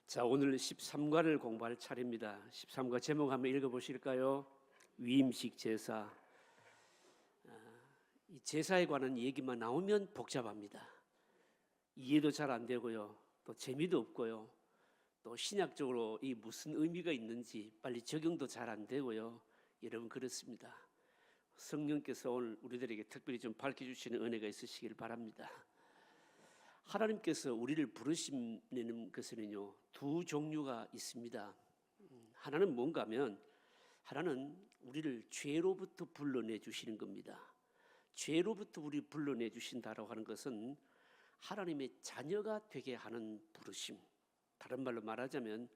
자, 오늘 13과를 공부할 차례입니다. 13과 제목 한번 읽어보실까요? 위임식 제사. 이 제사에 관한 얘기만 나오면 복잡합니다. 이해도 잘 안 되고요. 또 재미도 없고요. 또 신약적으로 이 무슨 의미가 있는지 빨리 적용도 잘 안 되고요. 여러분 그렇습니다. 성령께서 오늘 우리들에게 특별히 좀 밝혀주시는 은혜가 있으시길 바랍니다. 하나님께서 우리를 부르시는 것은요, 두 종류가 있습니다. 하나는 뭔가 하면 하나는 우리를 죄로부터 불러내 주시는 겁니다. 죄로부터 우리 불러내 주신다라고 하는 것은 하나님의 자녀가 되게 하는 부르심, 다른 말로 말하자면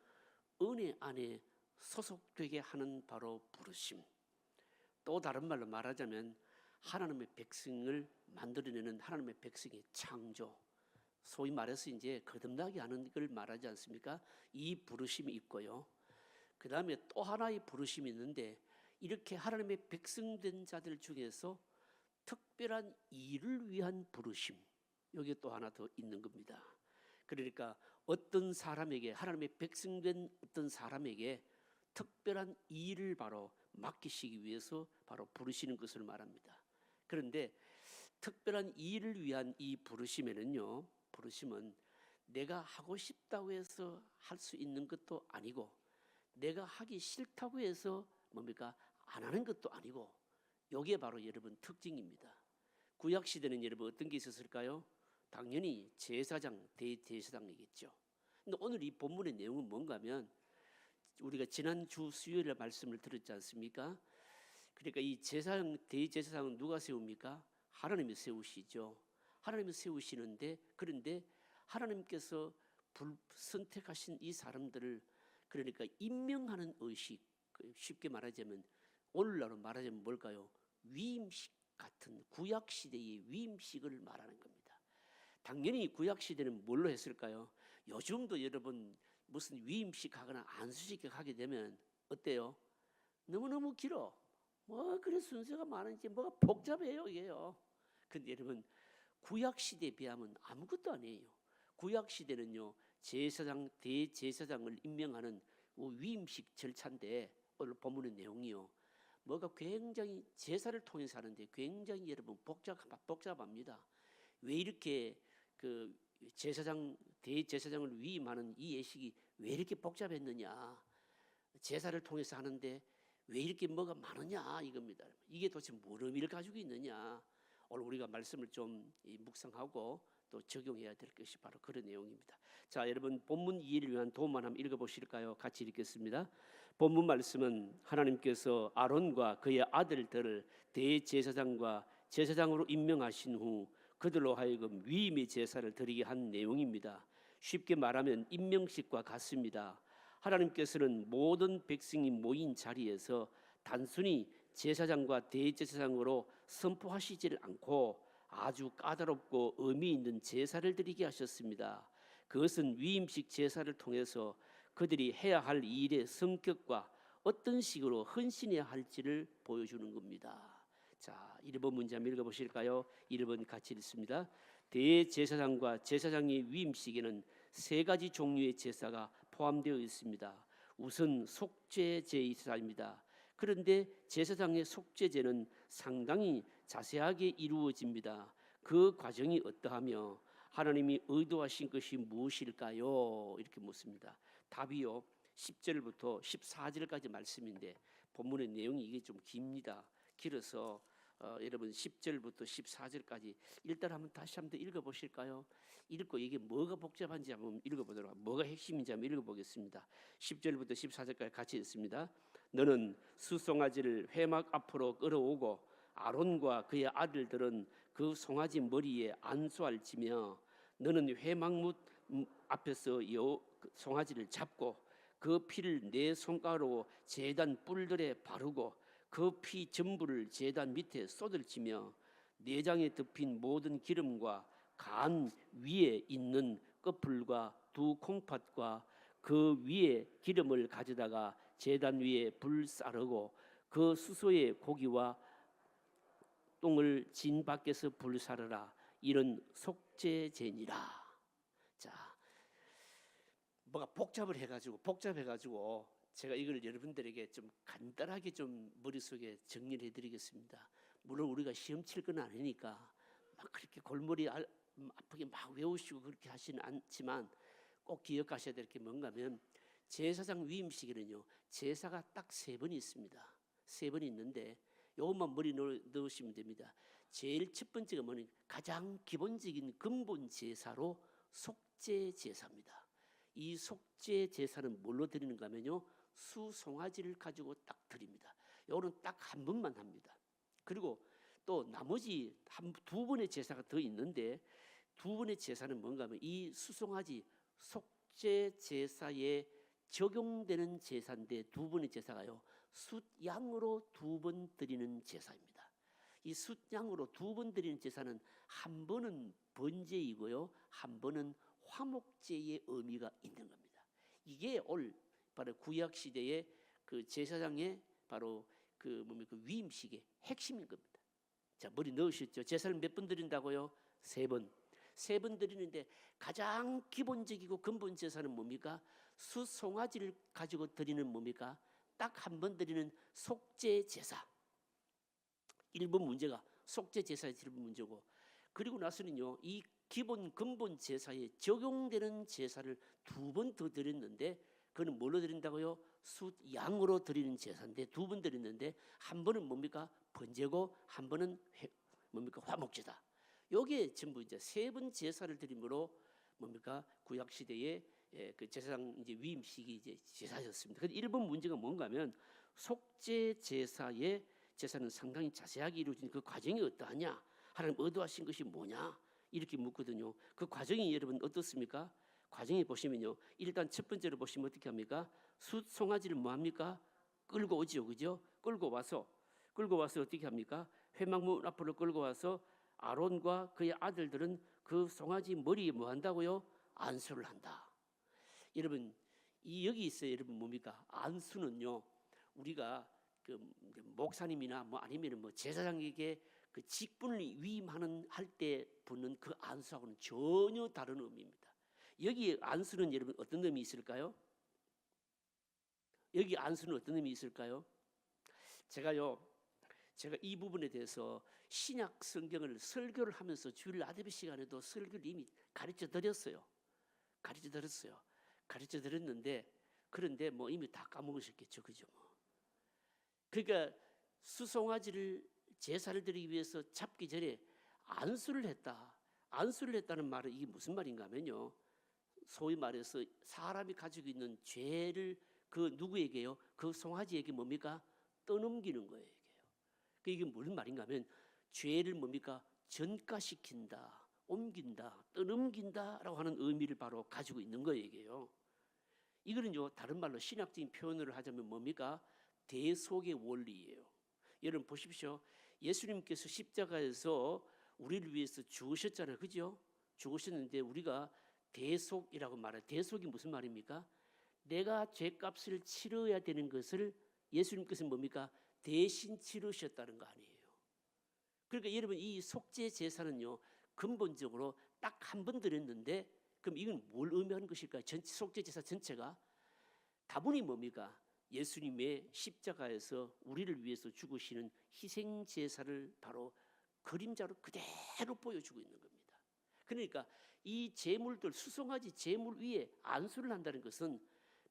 은혜 안에 소속되게 하는 바로 부르심, 또 다른 말로 말하자면 하나님의 백성을 만들어내는 하나님의 백성의 창조, 소위 말해서 이제 거듭나게 하는 걸 말하지 않습니까? 이 부르심이 있고요. 그 다음에 또 하나의 부르심이 있는데, 이렇게 하나님의 백성된 자들 중에서 특별한 일을 위한 부르심, 여기 또 하나 더 있는 겁니다. 그러니까 어떤 사람에게, 하나님의 백성된 어떤 사람에게 특별한 일을 바로 맡기시기 위해서 바로 부르시는 것을 말합니다. 그런데 특별한 일을 위한 이 부르심에는요, 부르심은 내가 하고 싶다고 해서 할 수 있는 것도 아니고, 내가 하기 싫다고 해서 뭡니까? 안 하는 것도 아니고, 이게 바로 여러분 특징입니다. 구약시대는 여러분 어떤 게 있었을까요? 당연히 제사장, 대제사장이겠죠. 근데 오늘 이 본문의 내용은 뭔가 하면, 우리가 지난주 수요일에 말씀을 들었지 않습니까? 그러니까 이 제사장, 대제사장은 누가 세웁니까? 하나님이 세우시죠. 하나님이 세우시는데, 그런데 하나님께서 선택하신 이 사람들을, 그러니까 임명하는 의식, 쉽게 말하자면 오늘날로 말하자면 뭘까요? 위임식 같은 구약시대의 위임식을 말하는 겁니다. 당연히 구약시대는 뭘로 했을까요? 요즘도 여러분 무슨 위임식 하거나 안수식 하게 되면 어때요? 너무너무 길어. 뭐 그래 순서가 많은지 뭐가 복잡해요 이게요. 근데 여러분 구약시대에 비하면 아무것도 아니에요. 구약시대는요, 제사장, 대제사장을 임명하는 위임식 절차인데, 오늘 본문의 내용이요, 뭐가 굉장히 제사를 통해서 하는데 굉장히 여러분 복잡합니다. 왜 이렇게 그 제사장, 대제사장을 위임하는 이 예식이 왜 이렇게 복잡했느냐, 제사를 통해서 하는데 왜 이렇게 뭐가 많으냐 이겁니다. 이게 도대체 무슨 의미를 가지고 있느냐, 오늘 우리가 말씀을 좀 묵상하고 또 적용해야 될 것이 바로 그런 내용입니다. 자, 여러분 본문 이해를 위한 도움만 한번 읽어보실까요? 같이 읽겠습니다. 본문 말씀은 하나님께서 아론과 그의 아들들을 대제사장과 제사장으로 임명하신 후 그들로 하여금 위임의 제사를 드리게 한 내용입니다. 쉽게 말하면 임명식과 같습니다. 하나님께서는 모든 백성이 모인 자리에서 단순히 제사장과 대제사장으로 선포하시지를 않고 아주 까다롭고 의미 있는 제사를 드리게 하셨습니다. 그것은 위임식 제사를 통해서 그들이 해야 할 일의 성격과 어떤 식으로 헌신해야 할지를 보여주는 겁니다. 자, 1번 문제 한번 읽어보실까요? 1번 같이 읽습니다. 대제사장과 제사장의 위임식에는 세 가지 종류의 제사가 포함되어 있습니다. 우선 속죄 제사입니다. 그런데 제사장의 속죄제는 상당히 자세하게 이루어집니다. 그 과정이 어떠하며 하나님이 의도하신 것이 무엇일까요? 이렇게 묻습니다. 답이요, 10절부터 14절까지 말씀인데 본문의 내용이 이게 좀 깁니다. 길어서 여러분 10절부터 14절까지 일단 한번 다시 한번 읽어보실까요? 읽고 이게 뭐가 복잡한지 한번 읽어보도록 하고 뭐가 핵심인지 한번 읽어보겠습니다. 10절부터 14절까지 같이 읽습니다. 너는 수송아지를 회막 앞으로 끌어오고 아론과 그의 아들들은 그 송아지 머리에 안수할지며 너는 회막문 앞에서 송아지를 잡고 그 피를 네 손가락으로 제단 뿔들에 바르고 그 피 전부를 제단 밑에 쏟을지며 내장에 덮인 모든 기름과 간 위에 있는 꺼풀과 두 콩팥과 그 위에 기름을 가져다가 제단 위에 불 싸르고 그 수소의 고기와 똥을 진 밖에서 불 사르라. 이런 속죄제니라. 자, 뭐가 복잡해가지고 제가 이걸 여러분들에게 좀 간단하게 좀 머릿속에 정리를 해드리겠습니다. 물론 우리가 시험 칠 건 아니니까 막 그렇게 골머리 아프게 막 외우시고 그렇게 하지는 않지만 꼭 기억하셔야 될 게 뭔가 하면 제사장 위임식에는요 제사가 딱 3번이 있습니다. 3번이 있는데 요것만 머리 넣으시면 됩니다. 제일 첫 번째가 뭐냐면 가장 기본적인 근본 제사로 속죄 제사입니다. 이 속죄 제사는 뭘로 드리는가 하면요 수송아지를 가지고 딱 드립니다. 요거는 딱 한 번만 합니다. 그리고 또 나머지 두 번의 제사가 더 있는데 두 번의 제사는 뭔가 하면 이 수송아지 속죄 제사에 적용되는 제사인데 두 번의 제사가요 숫양으로 2번 드리는 제사입니다. 이 숫양으로 2번 드리는 제사는 한 번은 번제이고요 한 번은 화목제의 의미가 있는 겁니다. 이게 바로 구약 시대의 그 제사장의 바로 그 위임식의 핵심인 겁니다. 자, 머리 넣으셨죠? 제사를 몇 번 드린다고요? 3번. 3번 드리는데 가장 기본적이고 근본 제사는 뭡니까? 수송아지를 가지고 드리는 뭡니까? 딱 한 번 드리는 속죄 제사. 1번 문제가 속죄 제사의 1번 문제고, 그리고 나서는요 이 기본 근본 제사에 적용되는 제사를 2번 더 드렸는데 그거는 뭘로 드린다고요? 숫양으로 드리는 제사인데 2번 드렸는데 한 번은 뭡니까? 번제고 한 번은 뭡니까? 화목제다. 요게 전부 이제 3번 제사를 드림으로 뭡니까? 구약 시대에 그 제사장 이제 위임식이 이제 제사였습니다. 근데 1번 문제가 뭔가하면 속죄 제사의 제사는 상당히 자세하게 이루어진 그 과정이 어떠하냐? 하나님 의도하신 것이 뭐냐? 이렇게 묻거든요. 그 과정이 여러분 어떻습니까? 과정에 보시면요. 일단 첫 번째로 보시면 어떻게 합니까? 숫송아지를 뭐 합니까? 끌고 오지요. 그죠? 끌고 와서 어떻게 합니까? 회막문 앞으로 끌고 와서 아론과 그의 아들들은 그 송아지 머리에 뭐 한다고요? 안수를 한다. 여러분 여기 있어요. 여러분 뭡니까? 안수는요. 우리가 그 목사님이나 뭐 아니면 뭐 제사장에게 그 직분을 위임하는 할 때 붙는 그 안수하고는 전혀 다른 의미입니다. 여기 안수는 여러분 어떤 의미 있을까요? 여기 안수는 어떤 의미 있을까요? 제가 이 부분에 대해서 신약 성경을 설교를 하면서 주일 아데베 시간에도 설교를 이미 가르쳐 드렸어요. 가르쳐 드렸는데 그런데 뭐 이미 다 까먹으셨겠죠, 그죠? 그러니까 수송아지를 제사를 드리기 위해서 잡기 전에 안수를 했다. 안수를 했다는 말은 이게 무슨 말인가 하면요. 소위 말해서 사람이 가지고 있는 죄를 그 누구에게요? 그 송아지에게 뭡니까? 떠넘기는 거예요. 이게 무슨 말인가 하면 죄를 뭡니까? 전가시킨다, 옮긴다, 떠넘긴다라고 하는 의미를 바로 가지고 있는 거예요. 이게요. 이거는요 다른 말로 신학적인 표현을 하자면 뭡니까? 대속의 원리예요. 여러분 보십시오. 예수님께서 십자가에서 우리를 위해서 죽으셨잖아요. 그죠? 죽으셨는데 우리가 대속이라고 말해요. 대속이 무슨 말입니까? 내가 죄값을 치러야 되는 것을 예수님께서 뭡니까? 대신 치르셨다는 거 아니에요. 그러니까 여러분 이 속죄 제사는요 근본적으로 딱 한 번 드렸는데 그럼 이건 뭘 의미하는 것일까요? 속죄 제사 전체가 다분히 뭡니까? 예수님의 십자가에서 우리를 위해서 죽으시는 희생 제사를 바로 그림자로 그대로 보여주고 있는 겁니다. 그러니까 이 제물들 수송아지 제물 위에 안수를 한다는 것은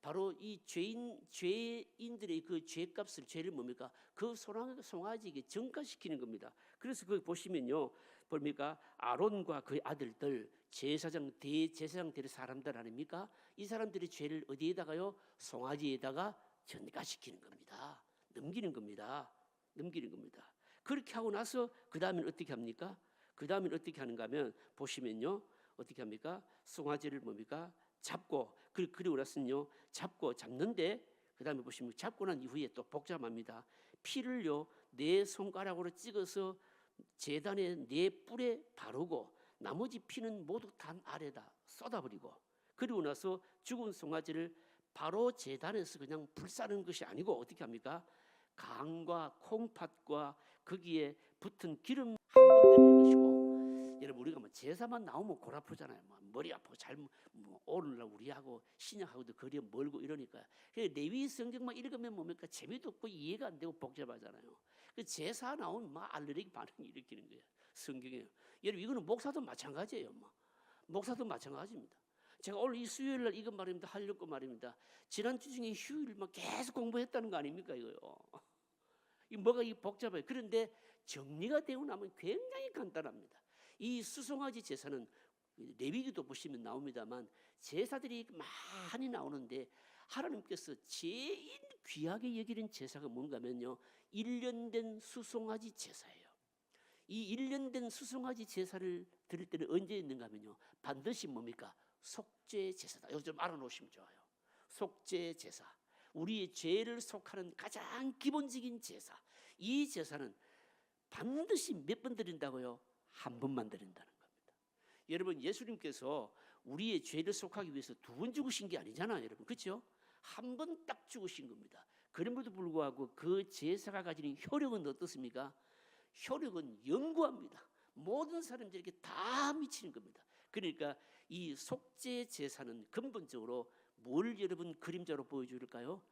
바로 이 죄인들의 그 죄값을 죄를 뭡니까? 그 송아지에게 전가시키는 겁니다. 그래서 그 보시면요, 뭡니까? 아론과 그의 아들들 제사장 대제사장들의 사람들 아닙니까? 이 사람들의 죄를 어디에다가요? 송아지에다가 전가시키는 겁니다. 넘기는 겁니다. 그렇게 하고 나서 그 다음엔 어떻게 합니까? 그 다음엔 어떻게 하는가 하면 보시면요, 어떻게 합니까? 송아지를 뭡니까? 잡고 그리고 나서는요 잡는데 그 다음에 보시면 잡고 난 이후에 또 복잡합니다. 피를요 4손가락으로 찍어서 제단의 4뿔에 바르고 나머지 피는 모두 단 아래다 쏟아버리고 그리고 나서 죽은 송아지를 바로 제단에서 그냥 불사르는 것이 아니고 어떻게 합니까? 강과 콩팥과 거기에 붙은 기름 한 번 드리는 것이고 여러분 우리가 뭐 제사만 나오면 골 아프잖아요. 뭐 머리 아프고 잘못 오늘날 우리하고 신약하고도 거리가 멀고 이러니까. 레위 성경만 읽으면 뭡니까? 재미도 없고 이해가 안 되고 복잡하잖아요. 그 제사 나오면 막 알레르기 반응이 일으키는 거예요. 성경에. 여러분 이거는 목사도 마찬가지예요. 목사도 마찬가지입니다. 제가 오늘 이 수요일 날 이거 말입니다. 하려고 말입니다. 지난주 중에 휴일만 계속 공부했다는 거 아닙니까 이거요. 이 뭐가 이 복잡해요. 그런데 정리가 되고 나면 굉장히 간단합니다. 이 수송아지 제사는 레위기도 보시면 나옵니다만 제사들이 많이 나오는데 하나님께서 제일 귀하게 여기는 제사가 뭔가면요, 1년 된 수송아지 제사예요. 이 1년 된 수송아지 제사를 드릴 때는 언제 있는가 하면요, 반드시 뭡니까? 속죄 제사다. 이거 좀 알아놓으시면 좋아요. 속죄 제사, 우리의 죄를 속하는 가장 기본적인 제사. 이 제사는 반드시 몇 번 드린다고요? 한 번만 드린다는 겁니다. 여러분 예수님께서 우리의 죄를 속하기 위해서 2번 죽으신 게 아니잖아요, 여러분. 그렇죠? 한 번 딱 죽으신 겁니다. 그럼에도 불구하고 그 제사가 가지는 효력은 어떻습니까? 효력은 영구합니다. 모든 사람들에게 다 미치는 겁니다. 그러니까 이 속죄 제사는 근본적으로 뭘 여러분 그림자로 보여줄까요?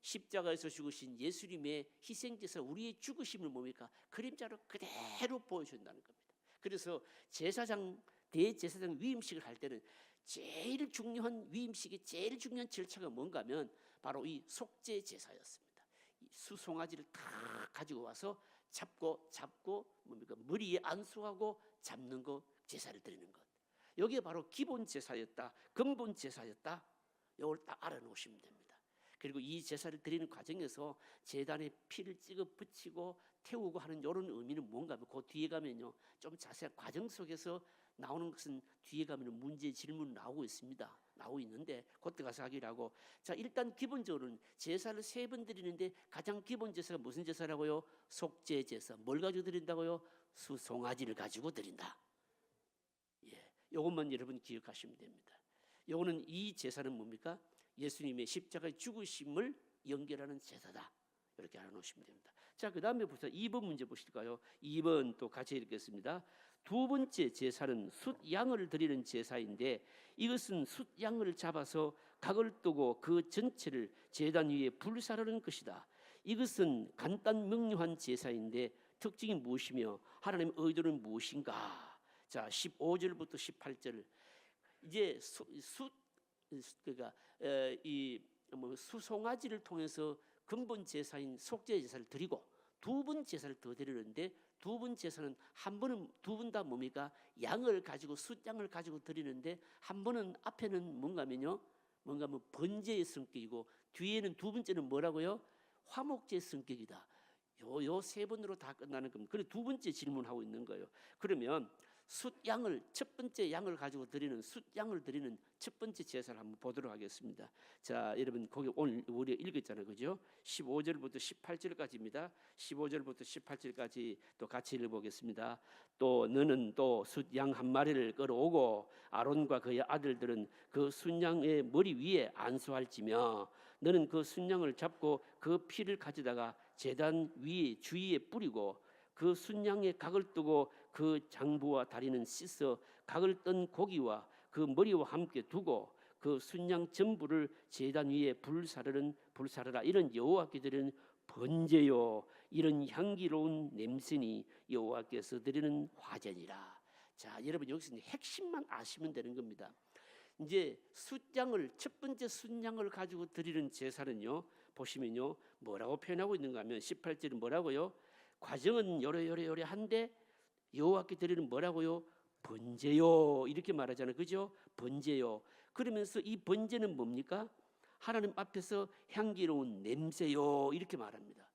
십자가에서 죽으신 예수님의 희생제사, 우리의 죽으심을 뭡니까? 그림자로 그대로 보여준다는 겁니다. 그래서 제사장, 대제사장 위임식을 할 때는 제일 중요한 위임식의 제일 중요한 절차가 뭔가 하면 바로 이 속죄 제사였습니다. 이 수송아지를 다 가지고 와서 잡고 뭡니까? 머리에 안수하고 잡는 거, 제사를 드리는 것. 여기에 바로 기본 제사였다, 근본 제사였다. 이걸 딱 알아놓으시면 됩니다. 그리고 이 제사를 드리는 과정에서 제단에 피를 찍어 붙이고 태우고 하는 이런 의미는 뭔가 하면 그 뒤에 가면요, 좀 자세한 과정 속에서 나오는 것은 뒤에 가면 문제 질문 나오고 있습니다. 나오고 있는데 그때 가서 하기로 하고, 자 일단 기본적으로는 제사를 3번 드리는데 가장 기본 제사가 무슨 제사라고요? 속죄 제사. 뭘 가지고 드린다고요? 수송아지를 가지고 드린다. 예, 이것만 여러분 기억하시면 됩니다. 요거는, 이 제사는 뭡니까? 예수님의 십자가의 죽으심을 연결하는 제사다. 이렇게 알아놓으시면 됩니다. 자, 그 다음에 보세요. 2번 문제 보실까요? 2번 또 같이 읽겠습니다. 2번째 제사는 숫양을 드리는 제사인데, 이것은 숫양을 잡아서 각을 뜨고 그 전체를 제단 위에 불사르는 것이다. 이것은 간단 명료한 제사인데 특징이 무엇이며 하나님의 의도는 무엇인가? 자, 15절부터 18절. 이제 그러니까 수송아지를 통해서 근본 제사인 속죄 제사를 드리고 2번 제사를 더 드리는데, 2번 제사는 한 번은 2번 다 뭡니까? 양을 가지고, 숫양을 가지고 드리는데, 한 번은 앞에는 뭔가면요, 뭔가 뭐 번제의 성격이고, 뒤에는 2번째는 뭐라고요? 화목제의 성격이다. 요 3번으로 다 끝나는 겁니다. 그래서 2번째 질문하고 있는 거예요. 그러면 숫양을, 첫 번째 양을 가지고 드리는, 숫양을 드리는 첫 번째 제사를 한번 보도록 하겠습니다. 자, 여러분 거기 오늘 우리가 읽었잖아요, 그죠? 15절부터 18절까지입니다. 15절부터 18절까지 또 같이 읽어보겠습니다. 또 너는 또 숫양 한 마리를 끌어오고 아론과 그의 아들들은 그 숫양의 머리 위에 안수할지며, 너는 그 숫양을 잡고 그 피를 가져다가 제단 위에 주위에 뿌리고 그 순양의 각을 뜨고 그 장부와 다리는 씻어 각을 뜬 고기와 그 머리와 함께 두고 그 순양 전부를 제단 위에 불사르라. 이런 여호와께 드리는 번제요, 이런 향기로운 냄새니 여호와께서 드리는 화제니라. 자, 여러분 여기서 핵심만 아시면 되는 겁니다. 이제 숫양을, 첫 번째 숫양을 가지고 드리는 제사는요, 보시면요 뭐라고 표현하고 있는가 하면 18절은 뭐라고요? 과정은 요래요래요래한데 여호와께 드리는 뭐라고요? 번제요, 이렇게 말하잖아요, 그죠? 번제요. 그러면서 이 번제는 뭡니까? 하나님 앞에서 향기로운 냄새요, 이렇게 말합니다.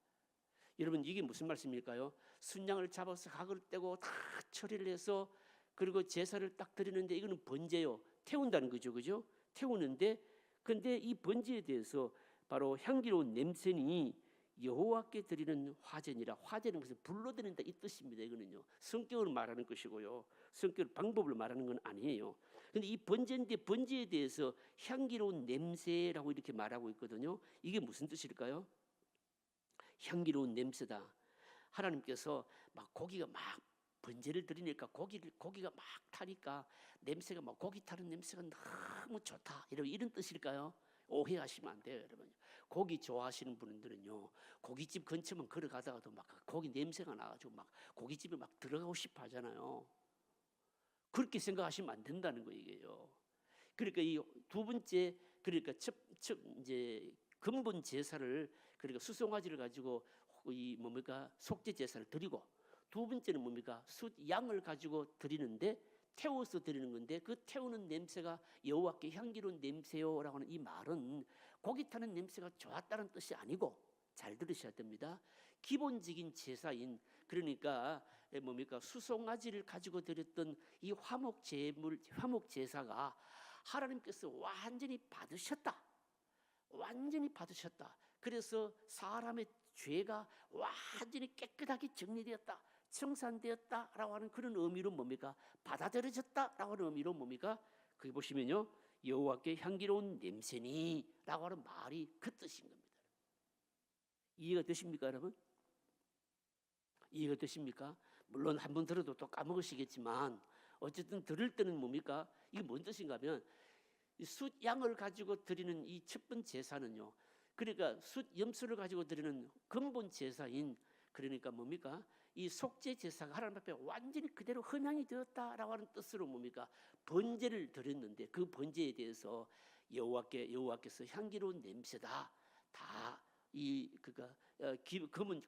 여러분 이게 무슨 말씀일까요? 순양을 잡아서 각을 떼고 다 처리를 해서 그리고 제사를 딱 드리는데, 이거는 번제요, 태운다는 거죠, 그죠? 태우는데, 근데 이 번제에 대해서 바로 향기로운 냄새니 여호와께 드리는 화제니라. 화제는 것은 불로 드린다, 이 뜻입니다. 이거는요 성격을 말하는 것이고요, 성격 방법을 말하는 건 아니에요. 근데 이 번제인데, 번제에 대해서 향기로운 냄새라고 이렇게 말하고 있거든요. 이게 무슨 뜻일까요? 향기로운 냄새다. 하나님께서 막 고기가 막 번제를 드리니까 고기가 막 타니까 냄새가 막 고기 타는 냄새가 너무 좋다. 이런 뜻일까요? 오해하시면 안 돼요, 여러분. 고기 좋아하시는 분들은요, 고깃집 근처만 걸어가다가도 막 고기 냄새가 나가지고 막 고깃집에 막 들어가고 싶어 하잖아요. 그렇게 생각하시면 안 된다는 거예요. 그러니까 이 두 번째, 그러니까 이제 근본 제사를, 그러니까 수송아지를 가지고 이 뭡니까 속죄 제사를 드리고, 두 번째는 뭡니까 숫 양을 가지고 드리는데 태워서 드리는 건데, 그 태우는 냄새가 여호와께 향기로운 냄새요라고 하는 이 말은 고기 타는 냄새가 좋았다는 뜻이 아니고, 잘 들으셔야 됩니다. 기본적인 제사인, 그러니까 뭡니까 수송아지를 가지고 드렸던 이 화목 제사가 하나님께서 완전히 받으셨다. 완전히 받으셨다. 그래서 사람의 죄가 완전히 깨끗하게 정리되었다, 청산되었다라고 하는 그런 의미로 뭡니까 받아들여졌다라고 하는 의미로 뭡니까 거기 보시면요, 여호와께 향기로운 냄새니라고 하는 말이 그 뜻인 겁니다. 이해가 되십니까, 여러분? 이해가 되십니까? 물론 한 번 들어도 또 까먹으시겠지만 어쨌든 들을 때는 뭡니까 이게 뭔 뜻인가 하면, 숫 양을 가지고 드리는 이 첫 번째 제사는요, 그러니까 숫 염소를 가지고 드리는 근본 제사인, 그러니까 뭡니까 이 속죄 제사가 하나님 앞에 완전히 그대로 흠양이 되었다라고 하는 뜻으로 뭡니까 번제를 드렸는데, 그 번제에 대해서 여호와께서 향기로운 냄새다, 다 이 그가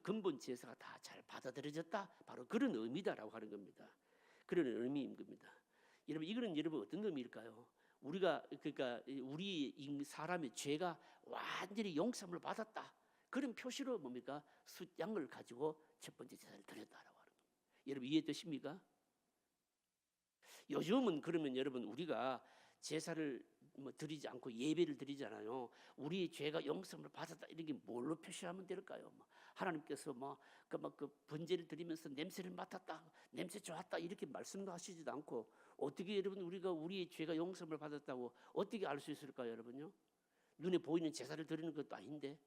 근본 제사가 다 잘 받아들여졌다, 바로 그런 의미다라고 하는 겁니다. 그런 의미인 겁니다. 여러분, 이거는 여러분 어떤 의미일까요? 우리가 그러니까 우리 사람의 죄가 완전히 용서를 받았다, 그런 표시로 뭡니까 숫양을 가지고 첫 번째 제사를 드렸다라고 하는 겁니다. 여러분 이해되십니까? 요즘은 그러면 여러분 우리가 제사를 드리지 않고 예배를 드리잖아요. 우리의 죄가 용서를 받았다, 이런 게 뭘로 표시하면 될까요? 하나님께서 그 번제를 드리면서 냄새를 맡았다, 냄새 좋았다, 이렇게 말씀도 하시지도 않고, 어떻게 여러분 우리가 우리의 죄가 용서를 받았다고 어떻게 알 수 있을까요, 여러분요? 눈에 보이는 제사를 드리는 것도 아닌데,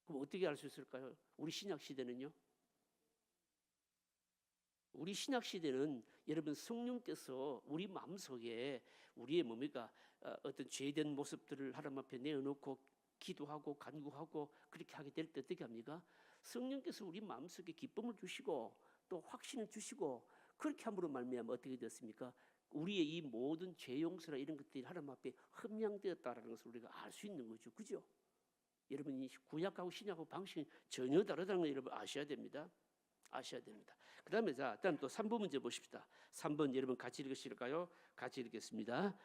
그럼 어떻게 알 수 있을까요? 우리 신약 시대는요? 우리 신약 시대는 여러분 성령께서 우리 마음속에 우리의 뭡니까 어떤 죄된 모습들을 하나님 앞에 내어놓고 기도하고 간구하고 그렇게 하게 될 때 어떻게 합니까? 성령께서 우리 마음속에 기쁨을 주시고 또 확신을 주시고, 그렇게 함으로 말미암아 어떻게 되었습니까? 우리의 이 모든 죄 용서나 이런 것들이 하나님 앞에 흠양되었다라는 것을 우리가 알 수 있는 거죠. 그죠? 여러분, 이 구약하고 신약하고 방식이 전혀 다르다는 걸 여러분 아셔야 됩니다. 아셔야 됩니다. 그다음에 다음 또 3번 문제 보십시다. 3번 여러분 같이 읽으실까요? 같이 읽겠습니다.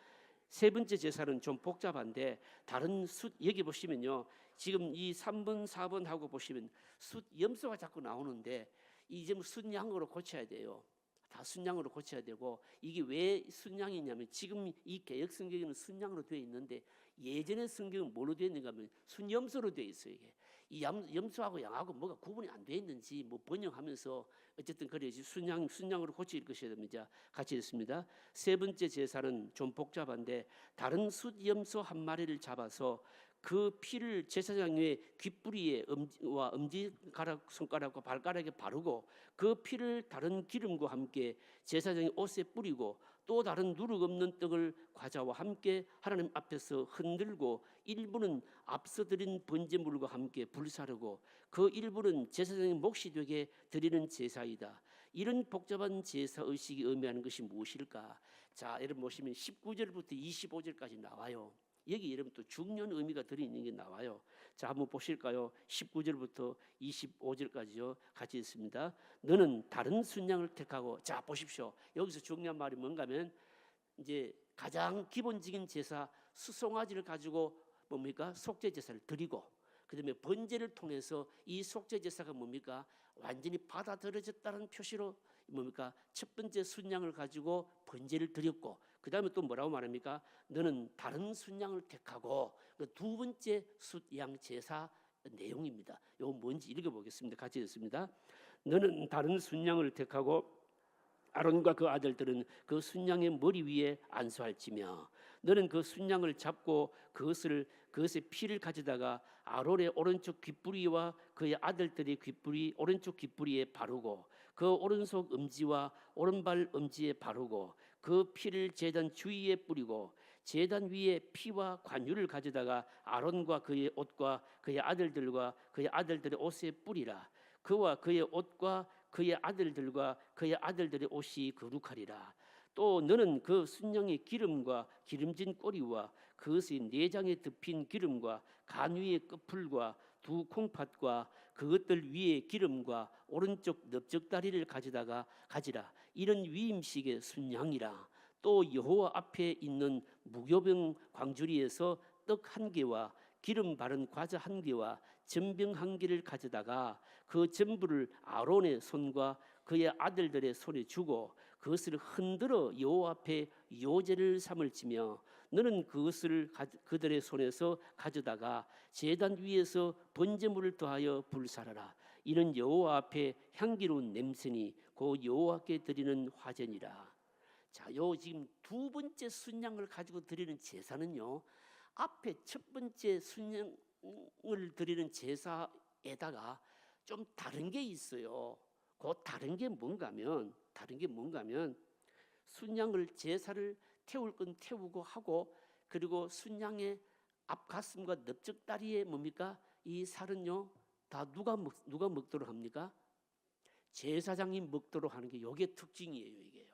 세 번째 제사는 좀 복잡한데 다른 여기 보시면요, 지금 이 3번 4번 하고 보시면 숫 염소가 자꾸 나오는데 이 좀 순양으로 고쳐야 돼요. 다 순양으로 고쳐야 되고, 이게 왜 순양이냐면 지금 이 개역 성경에는 순양으로 되어 있는데 예전의 성경은 뭐로 되어 있는가 하면 순염소로 되어 있어요. 이게 이 염소하고 양하고 뭐가 구분이 안 되어 있는지 번역하면서 어쨌든 그래야지 순양으로 고칠 것이야 됩니다. 같이 읽습니다. 세 번째 제사는 좀 복잡한데 다른 숫염소 한 마리를 잡아서 그 피를 제사장의 귓뿌리에 엄지가락 손가락과 발가락에 바르고, 그 피를 다른 기름과 함께 제사장의 옷에 뿌리고, 또 다른 누룩 없는 떡을 과자와 함께 하나님 앞에서 흔들고, 일부는 앞서 드린 번제물과 함께 불사르고 그 일부는 제사장의 몫이 되게 드리는 제사이다. 이런 복잡한 제사 의식이 의미하는 것이 무엇일까? 자, 여러분 보시면 19절부터 25절까지 나와요. 여기 여러분 또 중요한 의미가 들어있는 게 나와요. 자, 한번 보실까요? 19절부터 25절까지요. 같이 있습니다. 너는 다른 순양을 택하고, 자 보십시오. 여기서 중요한 말이 뭔가 하면, 이제 가장 기본적인 제사 수송아지를 가지고 뭡니까 속죄 제사를 드리고, 그다음에 번제를 통해서 이 속죄 제사가 뭡니까 완전히 받아들여졌다는 표시로 뭡니까 첫 번째 순양을 가지고 번제를 드렸고, 그 다음에 또 뭐라고 말합니까? 너는 다른 순양을 택하고, 그 두 번째 숫양 제사 내용입니다. 이거 뭔지 읽어보겠습니다. 같이 읽습니다. 너는 다른 순양을 택하고 아론과 그 아들들은 그 순양의 머리 위에 안수할지며, 너는 그 순양을 잡고 그것의 피를 가져다가 아론의 오른쪽 귓뿌리와 그의 아들들의 귓뿌리 오른쪽 귓뿌리에 바르고, 그 오른손 엄지와 오른발 엄지에 바르고 그 피를 제단 주위에 뿌리고 제단 위에 피와 관유를 가져다가 아론과 그의 옷과 그의 아들들과 그의 아들들의 옷에 뿌리라. 그와 그의 옷과 그의 아들들과 그의 아들들의 옷이 거룩하리라. 또 너는 그 순양의 기름과 기름진 꼬리와 그것의 내장에 덮인 기름과 간 위의 끝풀과 두 콩팥과 그것들 위에 기름과 오른쪽 넓적다리를 가지라. 이런 위임식의 순양이라. 또 여호와 앞에 있는 무교병 광주리에서 떡 한 개와 기름 바른 과자 한 개와 전병 한 개를 가져다가 그 전부를 아론의 손과 그의 아들들의 손에 주고 그것을 흔들어 여호와 앞에 요제를 삼을 치며 너는 그것을 그들의 손에서 가져다가 제단 위에서 번제물을 더하여 불사라라. 이는 여호와 앞에 향기로운 냄새니 곧 여호와께 드리는 화제니라. 자, 요 지금 두 번째 순양을 가지고 드리는 제사는요, 앞에 첫 번째 순양을 드리는 제사에다가 좀 다른 게 있어요. 그 다른 게 뭔가면 순양을 제사를 태울 건 태우고 하고, 그리고 순양의 앞가슴과 넓적다리에 뭡니까? 이 살은요 다 누가 먹도록 합니까? 제사장이 먹도록 하는 게 이게 특징이에요.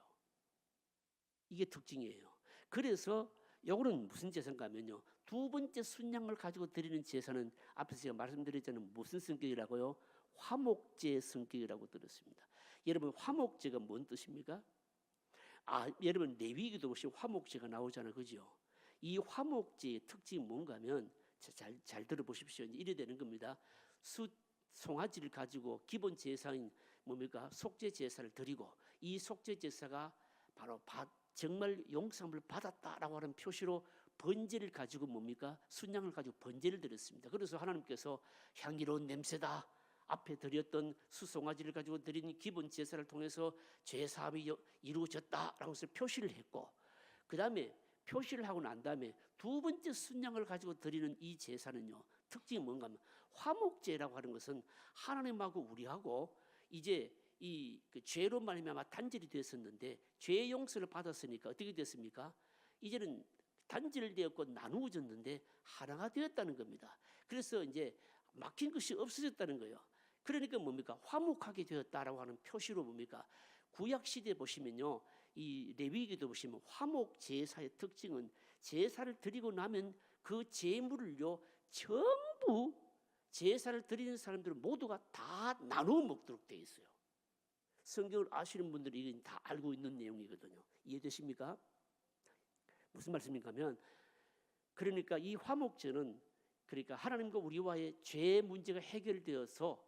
이게 특징이에요. 그래서 요거는 무슨 제사인가 하면요, 두 번째 순양을 가지고 드리는 제사는 앞에서 제가 말씀드렸잖아요. 무슨 성격이라고요? 화목제 성격이라고 들었습니다. 여러분, 화목제가 뭔 뜻입니까? 여러분, 레위기도 혹시 화목제가 나오잖아요, 그죠? 이 화목제의 특징이 뭔가 하면 잘 들어보십시오. 이래 되는 겁니다. 송아지를 가지고 기본 제사인 뭡니까? 속죄 제사를 드리고, 이 속죄 제사가 바로 정말 용서함을 받았다라고 하는 표시로 번제를 가지고 뭡니까? 순양을 가지고 번제를 드렸습니다. 그래서 하나님께서 향기로운 냄새다, 앞에 드렸던 수송아지를 가지고 드린 기본 제사를 통해서 죄사함이 이루어졌다라고 해서 표시를 했고, 그 다음에 표시를 하고 난 다음에 두 번째 순양을 가지고 드리는 이 제사는요, 특징이 뭔가 하면 화목제라고 하는 것은 하나님하고 우리하고 이제 그 죄로 말미암아 단절이 됐었는데, 죄 용서를 받았으니까 어떻게 됐습니까? 이제는 단절되었고 나누어졌는데 하나가 되었다는 겁니다. 그래서 이제 막힌 것이 없어졌다는 거예요. 그러니까 뭡니까? 화목하게 되었다라고 하는 표시로 뭡니까? 구약 시대 보시면요, 이 레위기도 보시면 화목 제사의 특징은 제사를 드리고 나면 그 제물을요 전부 제사를 드리는 사람들은 모두가 다 나누어 먹도록 되어 있어요. 성경을 아시는 분들이 이건 다 알고 있는 내용이거든요. 이해되십니까? 무슨 말씀인가 하면, 그러니까 이 화목제는 그러니까 하나님과 우리와의 죄 문제가 해결되어서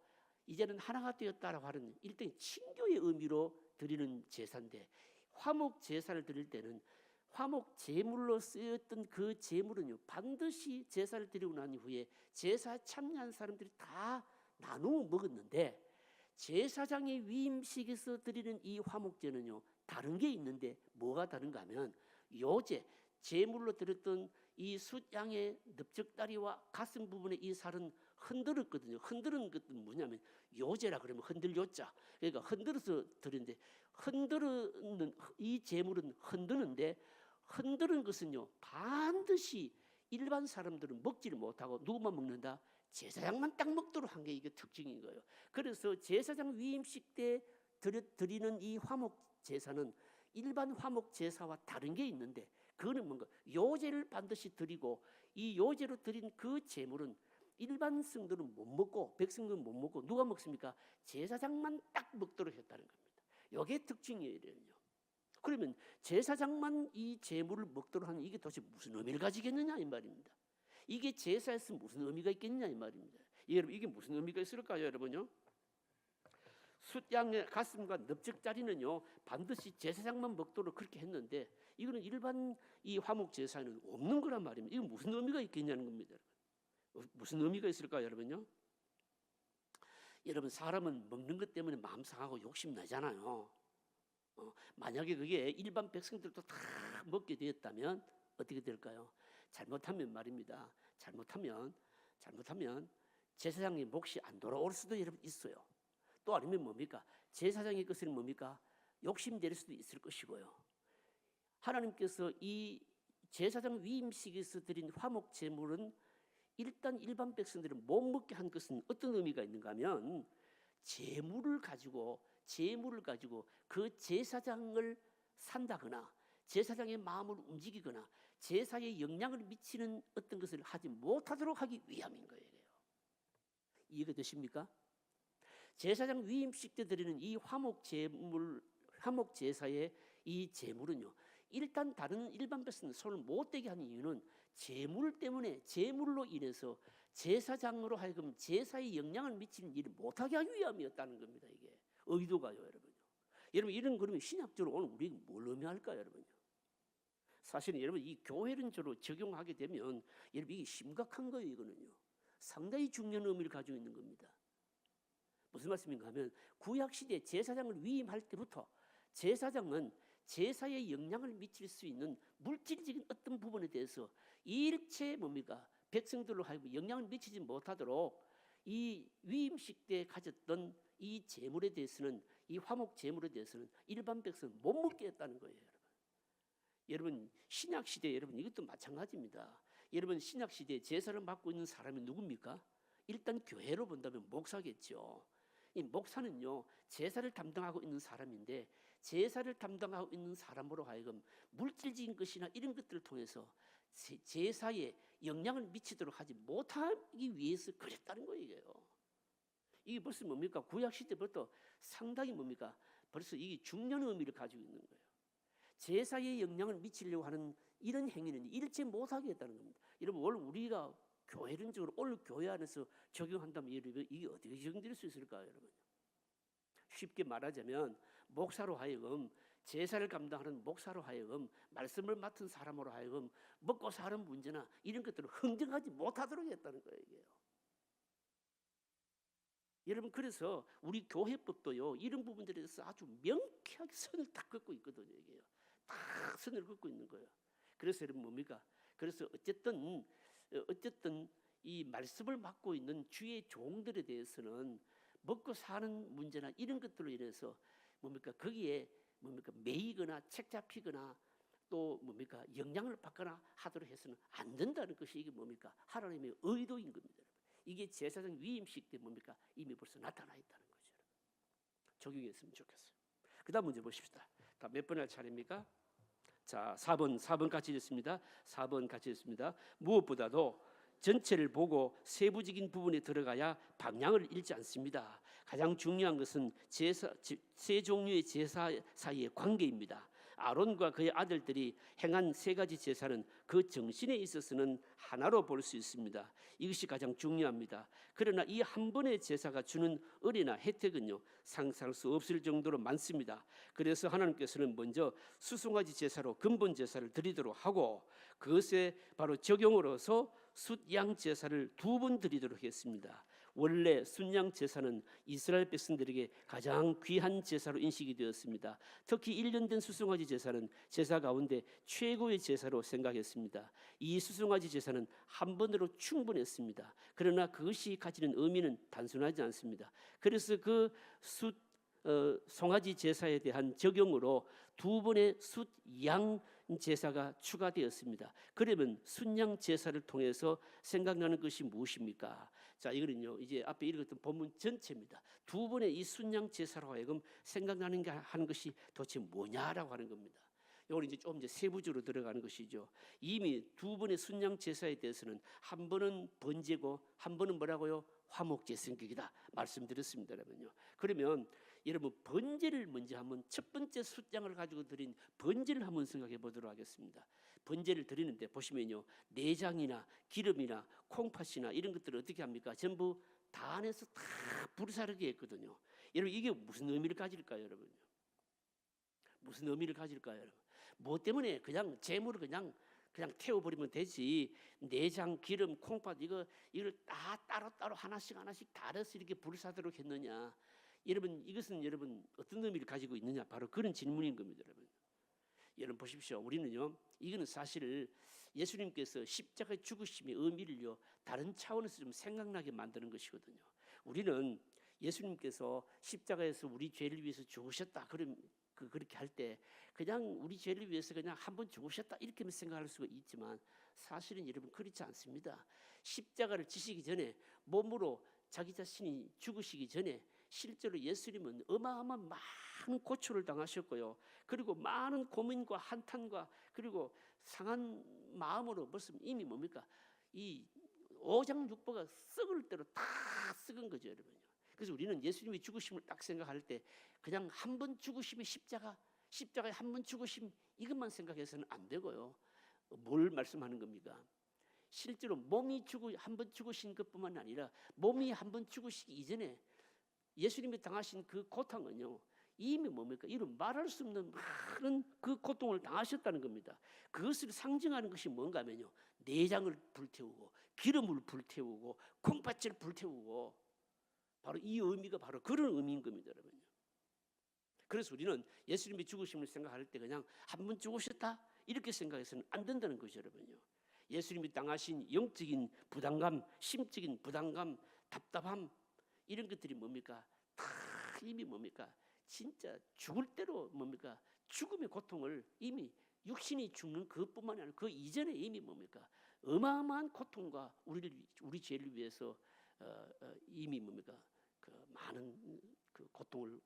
이제는 하나가 되었다라고 하는 일종의 친교의 의미로 드리는 제사인데, 화목 제사를 드릴 때는 화목 제물로 쓰였던 그 제물은요 반드시 제사를 드리고 난 후에 제사에 참여한 사람들이 다 나누어 먹었는데, 제사장의 위임식에서 드리는 이 화목제는요 다른 게 있는데, 뭐가 다른가 하면 요제 제물로 드렸던 이 숫양의 넓적다리와 가슴 부분의 이 살은 흔들었거든요. 흔드는 것은 뭐냐면 요제라 그러면 흔들요자, 그러니까 흔들어서 드리는데, 흔드는 이 제물은 흔드는데, 흔드는 것은요 반드시 일반 사람들은 먹지를 못하고 누구만 먹는다? 제사장만 딱 먹도록 한 게 이게 특징인 거예요. 그래서 제사장 위임식 때 드리는 이 화목 제사는 일반 화목 제사와 다른 게 있는데, 그거는 뭔가 요제를 반드시 드리고, 이 요제로 드린 그 제물은 일반 성도는 못 먹고 백성들은 못 먹고 누가 먹습니까? 제사장만 딱 먹도록 했다는 겁니다. 이게 특징이에요. 그러면 제사장만 이 제물을 먹도록 하는 이게 도대체 무슨 의미를 가지겠느냐 이 말입니다. 이게 제사에서 무슨 의미가 있겠느냐 이 말입니다. 여러분, 이게 무슨 의미가 있을까요, 여러분요? 숫양의 가슴과 넓적다리는요 반드시 제사장만 먹도록 그렇게 했는데, 이거는 일반 이 화목 제사는 없는 거란 말입니다. 이거 무슨 의미가 있겠냐는 겁니다. 무슨 의미가 있을까요, 여러분요? 여러분, 사람은 먹는 것 때문에 마음 상하고 욕심 나잖아요. 만약에 그게 일반 백성들도 다 먹게 되었다면 어떻게 될까요? 잘못하면 말입니다. 잘못하면 제사장의 몫이 안 돌아올 수도 여러분 있어요. 또 아니면 뭡니까? 제사장의 것은 뭡니까? 욕심될 수도 있을 것이고요. 하나님께서 이 제사장 위임식에서 드린 화목 제물은 일단 일반 백성들은 못 먹게 한 것은 어떤 의미가 있는가 하면 제물을 가지고 그 제사장을 산다거나 제사장의 마음을 움직이거나 제사에 영향을 미치는 어떤 것을 하지 못하도록 하기 위함인 거예요. 이해가 되십니까? 제사장 위임식 때 드리는 이 화목 제사의 이 제물은요, 일단 다른 일반 백성은 손을 못 대게 하는 이유는 제물 때문에, 제물로 인해서 제사장으로 하여금 제사에 영향을 미치는 일을 못하게 하기 위함이었다는 겁니다. 이게 의도가요, 여러분요. 여러분 이런 그러면 신학적으로 오늘 우리가 뭘 의미할까요, 여러분요? 사실은 여러분 이 교회론적으로 적용하게 되면 여러분 이게 심각한 거예요. 이거는요, 상당히 중요한 의미를 가지고 있는 겁니다. 무슨 말씀인가 하면 구약시대 제사장을 위임할 때부터 제사장은 제사에 영향을 미칠 수 있는 물질적인 어떤 부분에 대해서 일체 뭡니까? 백성들로 하여금 영향을 미치지 못하도록 이 위임식 때 가졌던 이 제물에 대해서는, 이 화목 제물에 대해서는 일반 백성은 못 먹게 했다는 거예요. 여러분 신약시대 여러분 이것도 마찬가지입니다. 여러분 신약시대 제사를 맡고 있는 사람이 누굽니까? 일단 교회로 본다면 목사겠죠. 이 목사는요 제사를 담당하고 있는 사람인데 제사를 담당하고 있는 사람으로 하여금 물질적인 것이나 이런 것들을 통해서 제사에 영향을 미치도록 하지 못하기 위해서 그랬다는 거예요. 이게 벌써 뭡니까? 구약시대부터 상당히 뭡니까? 벌써 이게 중요한 의미를 가지고 있는 거예요. 제사에 영향을 미치려고 하는 이런 행위는 일체 못하게 했다는 겁니다. 여러분 오늘 우리가 교회론적으로 오늘 교회 안에서 적용한다면 이게 어떻게 적용될 수 있을까요, 여러분? 쉽게 말하자면 목사로 하여금 제사를 감당하는 목사로 하여금 말씀을 맡은 사람으로 하여금 먹고 사는 문제나 이런 것들을 흥정하지 못하도록 했다는 거예요. 이게요. 여러분 그래서 우리 교회법도요 이런 부분들에 대해서 아주 명쾌하게 선을 딱 긋고 있거든요. 이게요. 딱 선을 긋고 있는 거예요. 그래서 여러분 뭡니까? 그래서 어쨌든 이 말씀을 맡고 있는 주의 종들에 대해서는 먹고 사는 문제나 이런 것들로 인해서 뭡니까? 거기에 뭡니까? 매이거나 책 잡히거나 또 뭡니까? 영향을 받거나 하도록 해서는 안 된다는 것이 이게 뭡니까? 하나님의 의도인 겁니다. 이게 제사장 위임식 때 뭡니까? 이미 벌써 나타나 있다는 거죠. 적용했으면 좋겠어요. 그 다음 문제 보십시다. 다 몇 번 할 차례입니까? 자, 4번 같이 읽습니다. 4번 같이 읽습니다. 무엇보다도 전체를 보고 세부적인 부분에 들어가야 방향을 잃지 않습니다. 가장 중요한 것은 세 종류의 제사 사이의 관계입니다. 아론과 그의 아들들이 행한 세 가지 제사는 그 정신에 있어서는 하나로 볼 수 있습니다. 이것이 가장 중요합니다. 그러나 이 한 번의 제사가 주는 의리나 혜택은요 상상할 수 없을 정도로 많습니다. 그래서 하나님께서는 먼저 수송아지 제사로 근본 제사를 드리도록 하고 그것에 바로 적용으로서 숫양 제사를 2번 드리도록 했습니다. 원래 순양 제사는 이스라엘 백성들에게 가장 귀한 제사로 인식이 되었습니다. 특히 1년 된 수송아지 제사는 제사 가운데 최고의 제사로 생각했습니다. 이 수송아지 제사는 한 번으로 충분했습니다. 그러나 그것이 가지는 의미는 단순하지 않습니다. 그래서 그 송아지 제사에 대한 적용으로 2번의 숫양 제사가 추가되었습니다. 그러면 순양 제사를 통해서 생각나는 것이 무엇입니까? 자, 이거는요 이제 앞에 읽었던 본문 전체입니다. 2번의 이 순양 제사로 하여금 생각나는 게 하는 것이 도대체 뭐냐라고 하는 겁니다. 이건 이제 좀 세부적으로 들어가는 것이죠. 이미 2번의 순양 제사에 대해서는 한 번은 번제고 한 번은 뭐라고요? 화목제성격이다 말씀드렸습니다. 여러분요. 그러면 여러분 번제를 먼저 한번 첫 번째 숫양을 가지고 드린 번제를 한번 생각해 보도록 하겠습니다. 번제를 드리는데 보시면요 내장이나 기름이나 콩팥이나 이런 것들을 어떻게 합니까? 전부 다 안에서 다 불사르게 했거든요. 여러분 이게 무슨 의미를 가질까요, 여러분? 무슨 의미를 가질까요, 여러분? 뭐 때문에 그냥 재물을 그냥 태워버리면 되지. 내장, 기름, 콩팥 이걸 다 따로따로 하나씩 다 넣어서 이렇게 불사도록 했느냐? 여러분 이것은 여러분 어떤 의미를 가지고 있느냐? 바로 그런 질문인 겁니다, 여러분. 여러분 보십시오. 우리는요 이거는 사실 예수님께서 십자가의 죽으심의 의미를요 다른 차원에서 좀 생각나게 만드는 것이거든요. 우리는 예수님께서 십자가에서 우리 죄를 위해서 죽으셨다. 그렇게 할 때 그냥 우리 죄를 위해서 그냥 한 번 죽으셨다 이렇게 생각할 수가 있지만 사실은 여러분 그렇지 않습니다. 십자가를 지시기 전에 몸으로 자기 자신이 죽으시기 전에 실제로 예수님은 어마어마한 많은 고초를 당하셨고요. 그리고 많은 고민과 한탄과 그리고 상한 마음으로 벌써 이미 뭡니까? 이 오장육부가 썩을 대로 다 썩은 거죠, 여러분요. 그래서 우리는 예수님이 죽으심을 딱 생각할 때 그냥 한 번 죽으심의 십자가에 한 번 죽으심 이것만 생각해서는 안 되고요. 뭘 말씀하는 겁니까? 실제로 몸이 한 번 죽으신 것뿐만 아니라 몸이 한 번 죽으시기 이전에 예수님이 당하신 그 고통은요, 이미 뭡니까? 이런 말할 수 없는 많은 그 고통을 당하셨다는 겁니다. 그것을 상징하는 것이 뭔가 하면요, 내장을 불태우고 기름을 불태우고 콩팥을 불태우고 바로 이 의미가 바로 그런 의미인 겁니다, 여러분요. 그래서 우리는 예수님이 죽으심을 생각할 때 그냥 한 번 죽으셨다 이렇게 생각해서는 안 된다는 것이죠, 여러분요. 예수님이 당하신 영적인 부담감, 심적인 부담감, 답답함 이런 것들이 뭡니까? 다 이미 뭡니까? 진짜 죽을 대로 뭡니까? 죽음의 고통을 이미 육신이 죽는 그것뿐만 아니라 그 이전에 이미 뭡니까? 어마어마한 고통과 우리 죄를 위해서 이미 뭡니까? 그 많은 그 고통을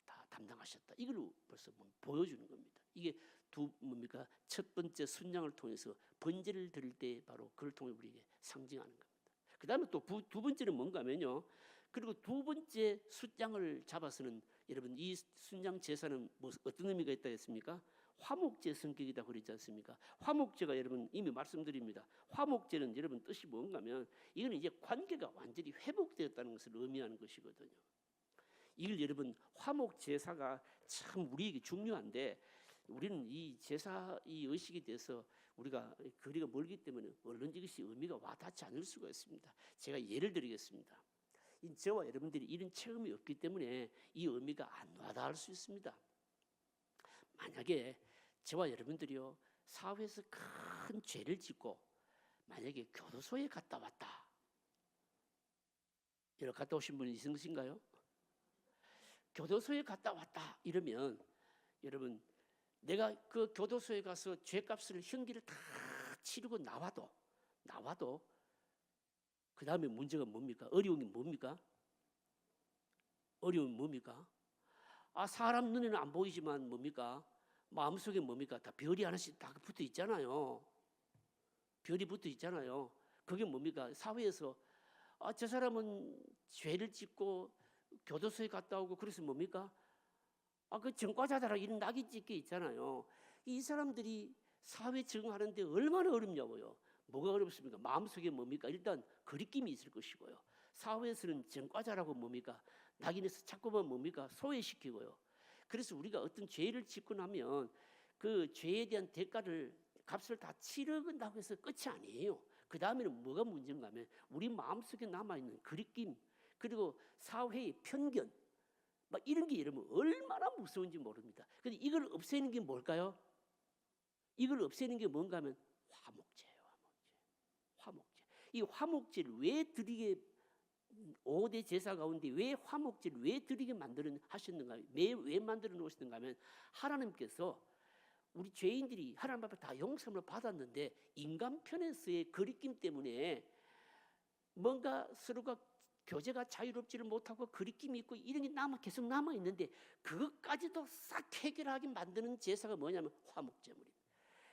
다 담당하셨다. 이걸 벌써 보여주는 겁니다. 이게 뭡니까? 첫 번째 순양을 통해서 번제를 드릴 때 바로 그걸 통해 우리에게 상징하는 겁니다. 그 다음에 또 두 번째는 뭔가 하면요. 그리고 두 번째 숫양을 잡아서는 여러분 이 순양 제사는 어떤 의미가 있다 했습니까? 화목제 성격이다 그랬지 않습니까? 화목제가 여러분 이미 말씀드립니다. 화목제는 여러분 뜻이 뭔가 하면 이거는 이제 관계가 완전히 회복되었다는 것을 의미하는 것이거든요. 이걸 여러분 화목 제사가 참 우리에게 중요한데 우리는 이 제사 이 의식에 대해서 우리가 거리가 멀기 때문에 얼른 이것이 의미가 와닿지 않을 수가 있습니다. 제가 예를 드리겠습니다. 저와 여러분들이 이런 체험이 없기 때문에 이 의미가 안 와닿을 수 있습니다. 만약에 저와 여러분들이요 사회에서 큰 죄를 짓고 만약에 교도소에 갔다 왔다. 여러 갔다 오신 분이 있으신가요? 교도소에 갔다 왔다 이러면 여러분 내가 그 교도소에 가서 죄값을 형기를 다 치르고 나와도 그 다음에 문제가 뭡니까? 어려움이 뭡니까? 어려움이 뭡니까? 사람 눈에는 안 보이지만 뭡니까? 마음속에 뭡니까? 다 별이 하나씩 다 붙어 있잖아요. 별이 붙어 있잖아요. 그게 뭡니까? 사회에서 저 사람은 죄를 짓고 교도소에 갔다 오고 그래서 뭡니까? 그 전과자다라 이런 낙인 찍게 있잖아요. 이 사람들이 사회 적응하는데 얼마나 어렵냐고요. 뭐가 어렵습니까? 마음속에 뭡니까? 일단 거리낌이 있을 것이고요. 사회에서는 전과자라고 뭡니까? 낙인에서 자꾸만 뭡니까? 소외시키고요. 그래서 우리가 어떤 죄를 짓고 나면 그 죄에 대한 값을 다 치러간다고 해서 끝이 아니에요. 그 다음에는 뭐가 문제인가 하면 우리 마음속에 남아있는 거리낌 그리고 사회의 편견 막 이런 게 여러분 얼마나 무서운지 모릅니다. 근데 이걸 없애는 게 뭘까요? 이걸 없애는 게 뭔가 하면 화목제예요. 화목제. 이 화목제를 왜 드리게 5대 제사 가운데 왜 화목제를 왜 드리게 하셨는가? 왜 만들어 놓으셨는가 하면 하나님께서 우리 죄인들이 하나님 앞에 다 용서를 받았는데 인간 편에서의 거리낌 때문에 뭔가 서로가 교제가 자유롭지를 못하고 거리낌이 있고 이런 게 계속 남아있는데 그것까지도 싹 해결하게 만드는 제사가 뭐냐면 화목제물입니다.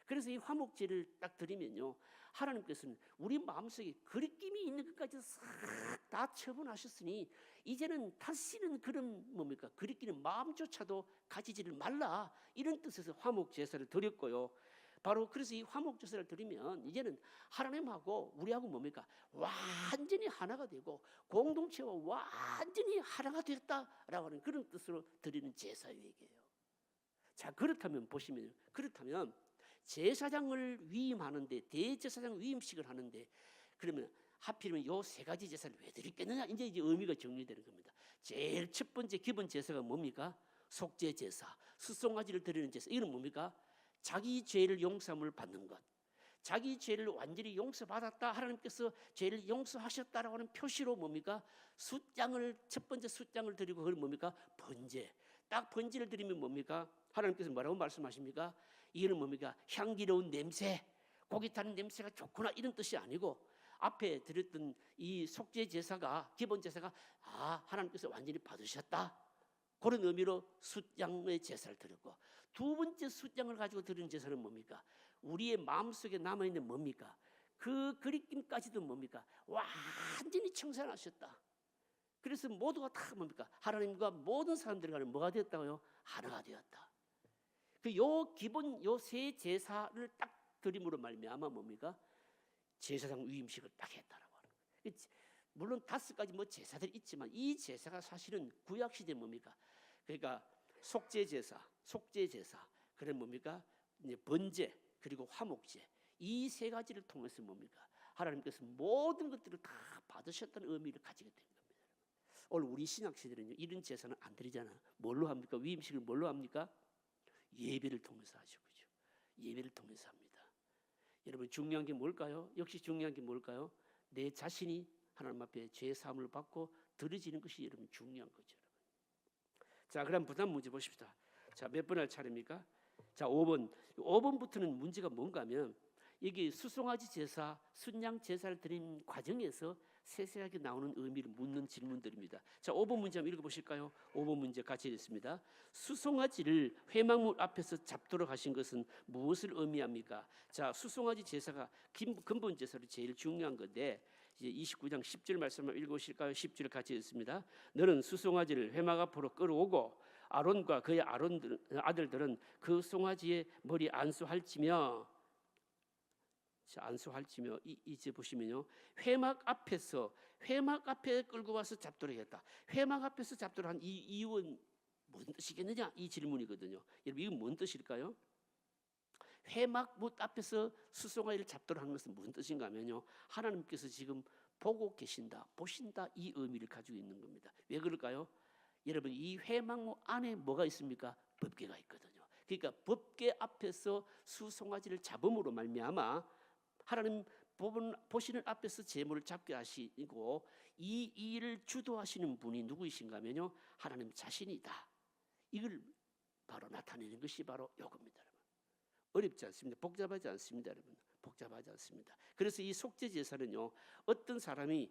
그래서 이 화목제를 딱 드리면요 하나님께서는 우리 마음속에 거리낌이 있는 것까지 싹 다 처분하셨으니 이제는 다시는 그런 뭡니까 거리끼는 마음조차도 가지지를 말라 이런 뜻에서 화목제사를 드렸고요. 바로 그래서 이 화목제사를 드리면 이제는 하나님하고 우리하고 뭡니까 완전히 하나가 되고 공동체와 완전히 하나가 되었다라고 하는 그런 뜻으로 드리는 제사회계예요. 자 그렇다면 보시면 그렇다면 제사장을 위임하는데 대제사장 위임식을 하는데 그러면 하필이면 요 세 가지 제사를 왜 드리겠느냐 이제 의미가 정리되는 겁니다. 제일 첫 번째 기본 제사가 뭡니까? 속죄 제사, 수송아지를 드리는 제사. 이건 뭡니까? 자기 죄를 용서함을 받는 것. 자기 죄를 완전히 용서받았다, 하나님께서 죄를 용서하셨다라고 하는 표시로 뭡니까? 첫 번째 숫장을 드리고 그걸 뭡니까? 번제. 딱 번제를 드리면 뭡니까? 하나님께서 뭐라고 말씀하십니까? 이거는 뭡니까? 향기로운 냄새, 고기 타는 냄새가 좋구나, 이런 뜻이 아니고, 앞에 드렸던 이 속죄 제사가, 기본 제사가 하나님께서 완전히 받으셨다, 그런 의미로 숫양의 제사를 드렸고, 두 번째 숫양을 가지고 드리는 제사는 뭡니까? 우리의 마음속에 남아있는 뭡니까? 그 그리낌까지도 뭡니까? 완전히 청산하셨다. 그래서 모두가 다 뭡니까? 하나님과 모든 사람들이 간에 뭐가 되었다고요? 하나가 되었다. 요 기본 요 세 제사를 딱 드림으로 말미암아 뭡니까? 제사장 위임식을 딱 했다라고 하는 거예요. 물론 5가지 뭐 제사들이 있지만 이 제사가 사실은 구약 시대 뭡니까? 그러니까 속죄 제사, 그래 뭡니까? 이제 번제, 그리고 화목제, 이 3가지를 통해서 뭡니까? 하나님께서 모든 것들을 다 받으셨다는 의미를 가지게 된 겁니다. 오늘 우리 신약 시대는요, 이런 제사는 안 드리잖아. 뭘로 합니까? 위임식을 뭘로 합니까? 예배를 통해서 하죠, 그죠? 예배를 통해서 합니다. 여러분, 중요한 게 뭘까요? 역시 중요한 게 뭘까요? 내 자신이 하나님 앞에 죄 사함을 받고 드려지는 것이 여러분 중요한 거죠. 자, 그럼 부담 문제 보십시다. 자, 몇 번 할 차례입니까? 자, 5번. 5번부터는 문제가 뭔가 하면, 여기 수송아지 제사, 순양 제사를 드린 과정에서 세세하게 나오는 의미를 묻는 질문들입니다. 자, 5번 문제 한번 읽어보실까요? 5번 문제 같이 읽습니다. 수송아지를 회막문 앞에서 잡도록 하신 것은 무엇을 의미합니까? 자, 수송아지 제사가 근본 제사로 제일 중요한 건데, 이제 29장 10절 말씀을 읽으실까요? 10절 같이 읽습니다. 너는 수송아지를 회막 앞으로 끌어오고 아론과 그의 아들들은 그 송아지의 머리 안수할지며, 이제 보시면요, 회막 앞에 끌고 와서 잡도록 했다. 회막 앞에서 잡도록 한 이 이유는 무슨 뜻이겠느냐, 이 질문이거든요. 여러분, 이건 뭔 뜻일까요? 회막문 앞에서 수송아지를 잡도록 하는 것은 무슨 뜻인가 하면요, 하나님께서 지금 보고 계신다, 보신다, 이 의미를 가지고 있는 겁니다. 왜 그럴까요? 여러분, 이 회막문 안에 뭐가 있습니까? 법궤가 있거든요. 그러니까 법궤 앞에서 수송아지를 잡음으로 말미암아 하나님 보시는 앞에서 제물을 잡게 하시고, 이 일을 주도하시는 분이 누구이신가 하면요, 하나님 자신이다. 이걸 바로 나타내는 것이 바로 요겁니다. 여러분, 어렵지 않습니다. 복잡하지 않습니다. 여러분, 복잡하지 않습니다. 그래서 이 속죄 제사는요, 어떤 사람이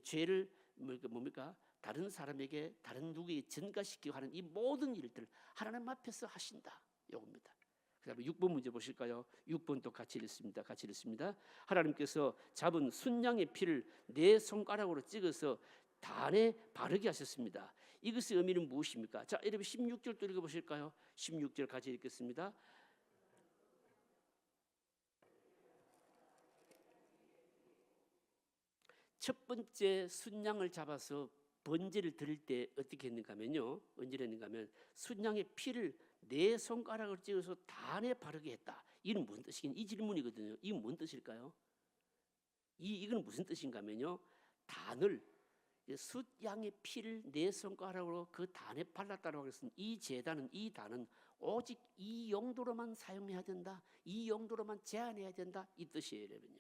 죄를 뭡니까? 다른 사람에게, 다른 누구에게 전가시키고 하는 이 모든 일들 하나님 앞에서 하신다, 요겁니다. 그 다음에 6번 문제 보실까요? 6번도 같이 읽습니다. 하나님께서 잡은 순양의 피를 네 손가락으로 찍어서 단에 바르게 하셨습니다. 이것의 의미는 무엇입니까? 자, 여러분 16절도 읽어보실까요? 16절 같이 읽겠습니다. 첫 번째 순양을 잡아서 번제를 드릴 때 어떻게 했는가 하면요, 언제 했는가 하면 순양의 피를 네 손가락을 찍어서 단에 바르게 했다. 이는 무슨 뜻이긴, 이 질문이거든요. 이건 뭔 뜻일까요? 이건 무슨 뜻인가 하면요, 단을, 숫양의 피를 네 손가락으로 그 단에 발랐다고 했으니 이 단은 오직 이 용도로만 사용해야 된다, 이 용도로만 제한해야 된다, 이 뜻이에요. 여러분요,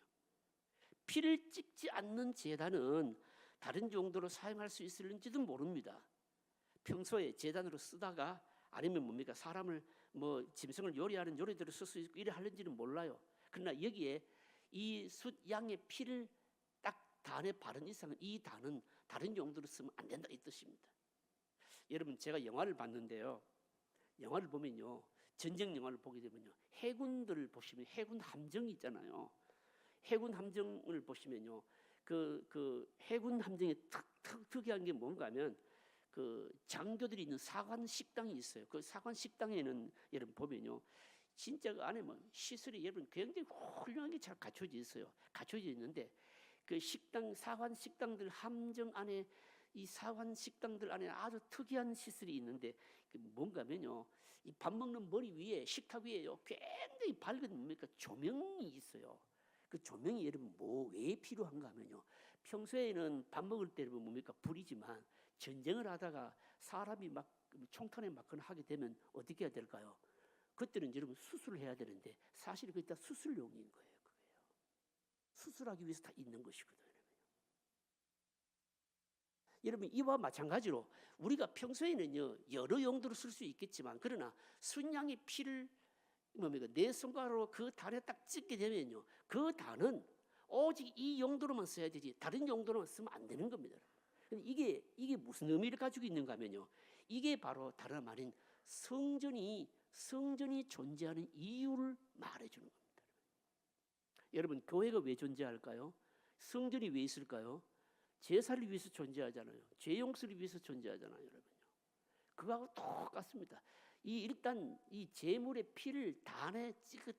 피를 찍지 않는 제단은 다른 용도로 사용할 수 있을는지도 모릅니다. 평소에 제단으로 쓰다가 아니면 뭡니까, 사람을 뭐 짐승을 요리하는 요리대로 쓸 수 있고 이래 하는지는 몰라요. 그러나 여기에 이 숫양의 피를 딱 단에 바른 이상은 이 단은 다른 용도로 쓰면 안 된다, 이 뜻입니다. 여러분, 제가 영화를 봤는데요, 영화를 보면요, 전쟁 영화를 보게 되면요, 해군들을 보시면 해군 함정이 있잖아요. 해군 함정을 보시면요, 그 해군 함정의 특이한 게 뭔가 하면, 그 장교들이 있는 사관 식당이 있어요. 그 사관 식당에는 여러분 보면요, 진짜 그 안에 뭐 시설이 여러분 굉장히 훌륭하게 잘 갖춰져 있어요. 갖춰져 있는데 그 식당, 사관 식당들 함정 안에, 이 사관 식당들 안에 아주 특이한 시설이 있는데, 뭔가 하면요, 이 밥 먹는 머리 위에, 식탁 위에요, 굉장히 밝은 뭡니까, 조명이 있어요. 그 조명이 여러분 왜 필요한가 하면요, 평소에는 밥 먹을 때는 뭡니까, 불이지만 전쟁을 하다가 사람이 막 총탄에 맞거나 하게 되면 어떻게 해야 될까요? 그때는 여러분 수술을 해야 되는데 사실 그게 다 수술용인 거예요. 수술하기 위해서 다 있는 것이거든요. 여러분, 이와 마찬가지로 우리가 평소에는요 여러 용도로 쓸 수 있겠지만, 그러나 순양의 피를 내 손가락으로 그 단에 딱 찍게 되면요, 그 단은 오직 이 용도로만 써야 되지 다른 용도로만 쓰면 안 되는 겁니다. 이게 무슨 의미를 가지고 있는가 하면요, 이게 바로 다른 말인 성전이 존재하는 이유를 말해주는 겁니다. 여러분, 교회가 왜 존재할까요? 성전이 왜 있을까요? 제사를 위해서 존재하잖아요. 죄 용서를 위해서 존재하잖아요, 여러분요. 그거하고 똑같습니다. 일단 이 제물의 피를 단에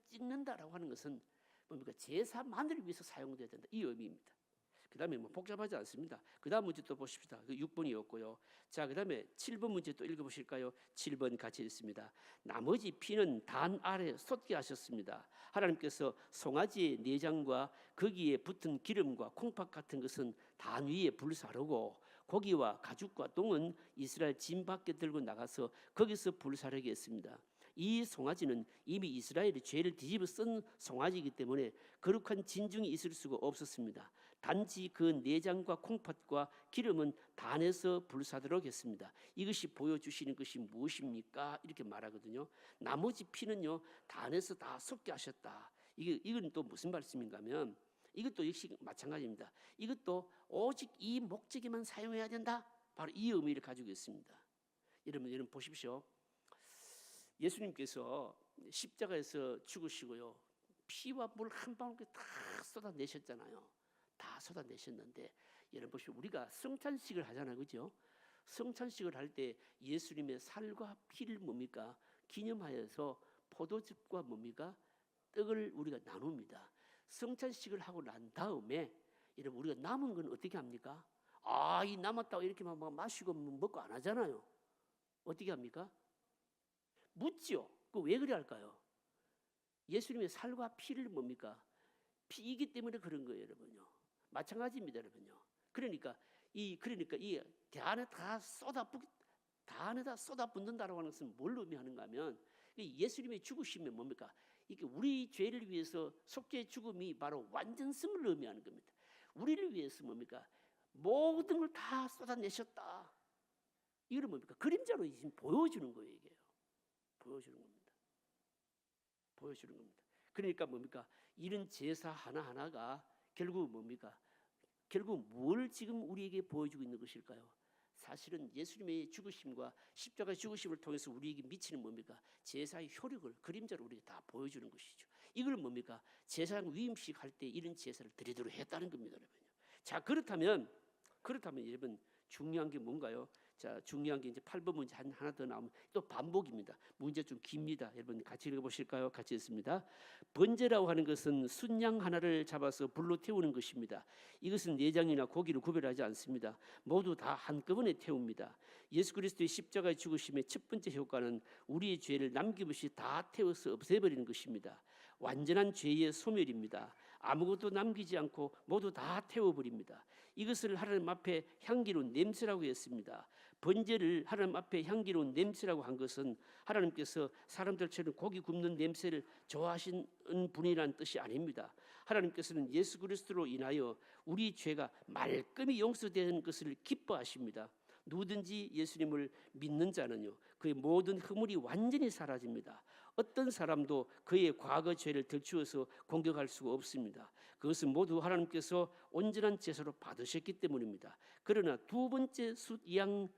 찍는다라고 하는 것은 뭡니까? 제사만을 위해서 사용돼야 된다, 이 의미입니다. 그 다음에 복잡하지 않습니다. 그 다음 문제 또 보십시다. 그 6번이었고요. 자, 그 다음에 7번 문제 또 읽어보실까요? 7번 같이 읽습니다. 나머지 피는 단 아래 쏟게 하셨습니다. 하나님께서 송아지의 내장과 거기에 붙은 기름과 콩팥 같은 것은 단 위에 불사르고 고기와 가죽과 똥은 이스라엘 진 밖에 들고 나가서 거기서 불사르게 했습니다. 이 송아지는 이미 이스라엘의 죄를 뒤집어 쓴 송아지이기 때문에 거룩한 진중이 있을 수가 없었습니다. 단지 그 내장과 콩팥과 기름은 단에서 불사도록 했습니다. 이것이 보여주시는 것이 무엇입니까? 이렇게 말하거든요. 나머지 피는요 단에서 다 섞게 하셨다. 이건 또 무슨 말씀인가 하면, 이것도 역시 마찬가지입니다. 이것도 오직 이 목적에만 사용해야 된다, 바로 이 의미를 가지고 있습니다. 여러분 보십시오. 예수님께서 십자가에서 죽으시고요, 피와 물 한 방울 다 쏟아내셨잖아요. 다 쏟아내셨는데, 여러분 보시면 우리가 성찬식을 하잖아요, 그죠? 성찬식을 할 때 예수님의 살과 피를 뭡니까? 기념하여서 포도즙과 뭡니까? 떡을 우리가 나눕니다. 성찬식을 하고 난 다음에 여러분 우리가 남은 건 어떻게 합니까? 이 남았다고 이렇게만 마시고 먹고 안 하잖아요. 어떻게 합니까? 묻지요. 그 왜 그래 할까요? 예수님의 살과 피를 뭡니까? 피이기 때문에 그런 거예요, 여러분요. 마찬가지입니다, 여러분요. 그러니까 이 대안에 다 쏟아붓는다라고 하는 것은 뭘 의미하는가 하면, 예수님의 죽으심은 뭡니까? 이게 우리 죄를 위해서 속죄의 죽음이 바로 완전성을 의미하는 겁니다. 우리를 위해서 뭡니까? 모든 걸 다 쏟아내셨다. 이거는 뭡니까? 그림자로 지금 보여주는 거예요, 이게. 보여주는 겁니다. 보여주는 겁니다. 그러니까 뭡니까? 이런 제사 하나하나가 결국 뭡니까? 결국 뭘 지금 우리에게 보여주고 있는 것일까요? 사실은 예수님의 죽으심과 십자가의 죽으심을 통해서 우리에게 미치는 뭡니까? 제사의 효력을 그림자로 우리에게 다 보여주는 것이죠. 이걸 뭡니까? 제사장 위임식 할 때 이런 제사를 드리도록 했다는 겁니다, 여러분. 자, 그렇다면 여러분 중요한 게 뭔가요? 자, 중요한 게 이제 8번 문제 하나 더 나오면 또 반복입니다. 문제 좀 깁니다. 여러분 같이 읽어보실까요? 같이 읽습니다. 번제라고 하는 것은 순양 하나를 잡아서 불로 태우는 것입니다. 이것은 내장이나 고기를 구별하지 않습니다. 모두 다 한꺼번에 태웁니다. 예수 그리스도의 십자가의 죽으심의 첫 번째 효과는 우리의 죄를 남김없이 다 태워서 없애버리는 것입니다. 완전한 죄의 소멸입니다. 아무것도 남기지 않고 모두 다 태워버립니다. 이것을 하나님 앞에 향기로운 냄새라고 했습니다. 번제를 하나님 앞에 향기로운 냄새라고 한 것은 하나님께서 사람들처럼 고기 굽는 냄새를 좋아하시는 분이라는 뜻이 아닙니다. 하나님께서는 예수 그리스도로 인하여 우리 죄가 말끔히 용서된 것을 기뻐하십니다. 누구든지 예수님을 믿는 자는요, 그의 모든 허물이 완전히 사라집니다. 어떤 사람도 그의 과거 죄를 들추어서 공격할 수가 없습니다. 그것은 모두 하나님께서 온전한 제사로 받으셨기 때문입니다. 그러나 두 번째 숫양은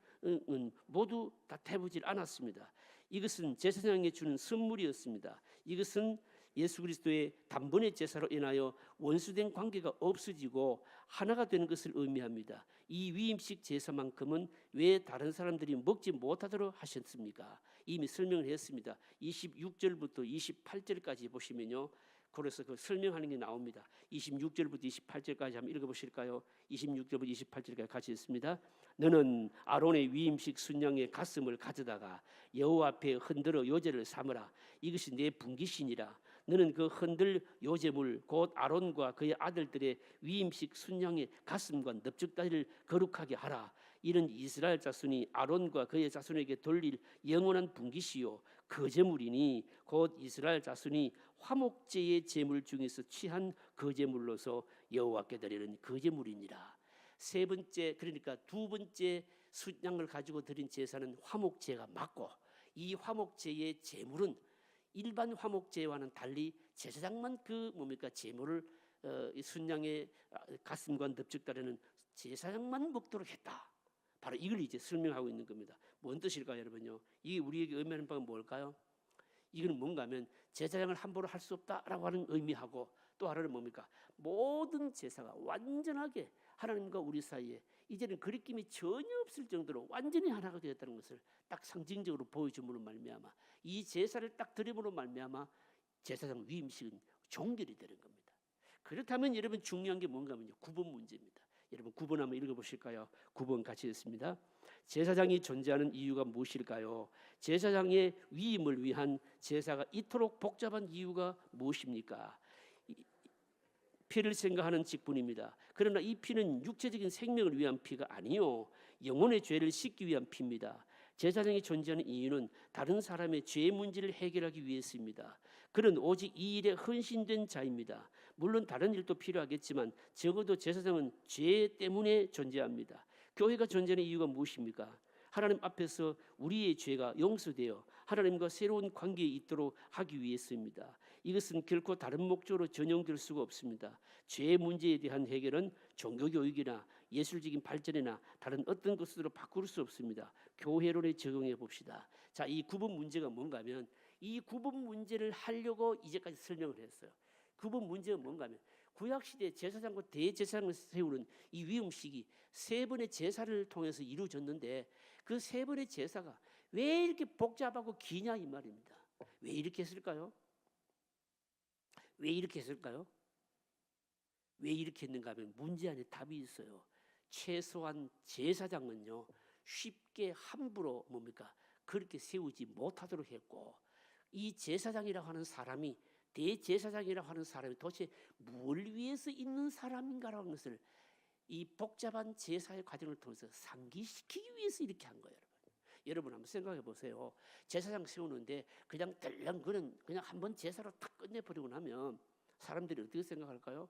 모두 다 태우질 않았습니다. 이것은 제사장에게 주는 선물이었습니다. 이것은 예수 그리스도의 단번의 제사로 인하여 원수된 관계가 없어지고 하나가 되는 것을 의미합니다. 이 위임식 제사만큼은 왜 다른 사람들이 먹지 못하도록 하셨습니까? 이미 설명을 했습니다. 26절부터 28절까지 보시면요, 그래서 그 설명하는 게 나옵니다. 26절부터 28절까지 한번 읽어보실까요? 26절부터 28절까지 같이 읽습니다. 너는 아론의 위임식 순양의 가슴을 가져다가 여호와 앞에 흔들어 요제를 삼으라. 이것이 내 분깃이니라. 너는 그 흔들 요제물 곧 아론과 그의 아들들의 위임식 순양의 가슴과 넙죽다리를 거룩하게 하라. 이는 이스라엘 자손이 아론과 그의 자손에게 돌릴 영원한 분깃이요 거제물이니 곧 이스라엘 자손이 화목제의 제물 중에서 취한 거제물로서 여호와께 드리는 거제물이니라. 세 번째, 그러니까 두 번째 순양을 가지고 드린 제사는 화목제가 맞고, 이 화목제의 제물은 일반 화목제와는 달리 제사장만 그 뭡니까 제물을 순양의 가슴과 넙죽다리는 제사장만 먹도록 했다. 바로 이걸 이제 설명하고 있는 겁니다. 뭔 뜻일까요, 여러분요? 이게 우리에게 의미하는 바가 뭘까요? 이거는 뭔가 하면 제사장을 함부로 할 수 없다라고 하는 의미하고, 또 하나는 뭡니까? 모든 제사가 완전하게 하나님과 우리 사이에 이제는 거리낌이 전혀 없을 정도로 완전히 하나가 되었다는 것을 딱 상징적으로 보여줌으로 말미암아, 이 제사를 딱 드림으로 말미암아 제사장 위임식은 종결이 되는 겁니다. 그렇다면 여러분 중요한 게 뭔가 하면요, 9번 문제입니다. 여러분 9번 한번 읽어보실까요? 9번 같이 읽습니다. 제사장이 존재하는 이유가 무엇일까요? 제사장의 위임을 위한 제사가 이토록 복잡한 이유가 무엇입니까? 피를 생각하는 직분입니다. 그러나 이 피는 육체적인 생명을 위한 피가 아니요 영혼의 죄를 씻기 위한 피입니다. 제사장이 존재하는 이유는 다른 사람의 죄 문제를 해결하기 위해서입니다. 그는 오직 이 일에 헌신된 자입니다. 물론 다른 일도 필요하겠지만 적어도 제사장은 죄 때문에 존재합니다. 교회가 존재하는 이유가 무엇입니까? 하나님 앞에서 우리의 죄가 용서되어 하나님과 새로운 관계에 있도록 하기 위해서입니다. 이것은 결코 다른 목적으로 전용될 수가 없습니다. 죄 문제에 대한 해결은 종교교육이나 예술적인 발전이나 다른 어떤 것으로 바꿀 수 없습니다. 교회론에 적용해 봅시다. 자, 이 구분 문제가 뭔가 하면, 이 구분 문제를 하려고 이제까지 설명을 했어요. 구분 문제가 뭔가 하면, 구약시대 제사장과 대제사장을 세우는 이 위임식이 세 번의 제사를 통해서 이루어졌는데, 그 세 번의 제사가 왜 이렇게 복잡하고 기냐 이 말입니다. 왜 이렇게 했을까요? 왜 이렇게 했을까요? 왜 이렇게 했는가 하면 문제 안에 답이 있어요. 최소한 제사장은요 쉽게 함부로 뭡니까 그렇게 세우지 못하도록 했고, 이 제사장이라고 하는 사람이, 대제사장이라고 하는 사람이 도대체 뭘 위해서 있는 사람인가라는 것을 이 복잡한 제사의 과정을 통해서 상기시키기 위해서 이렇게 한 거예요. 여러분 한번 생각해 보세요. 제사장 세우는데 그냥 덜렁 그냥 한번 제사로 탁 끝내버리고 나면 사람들이 어떻게 생각할까요?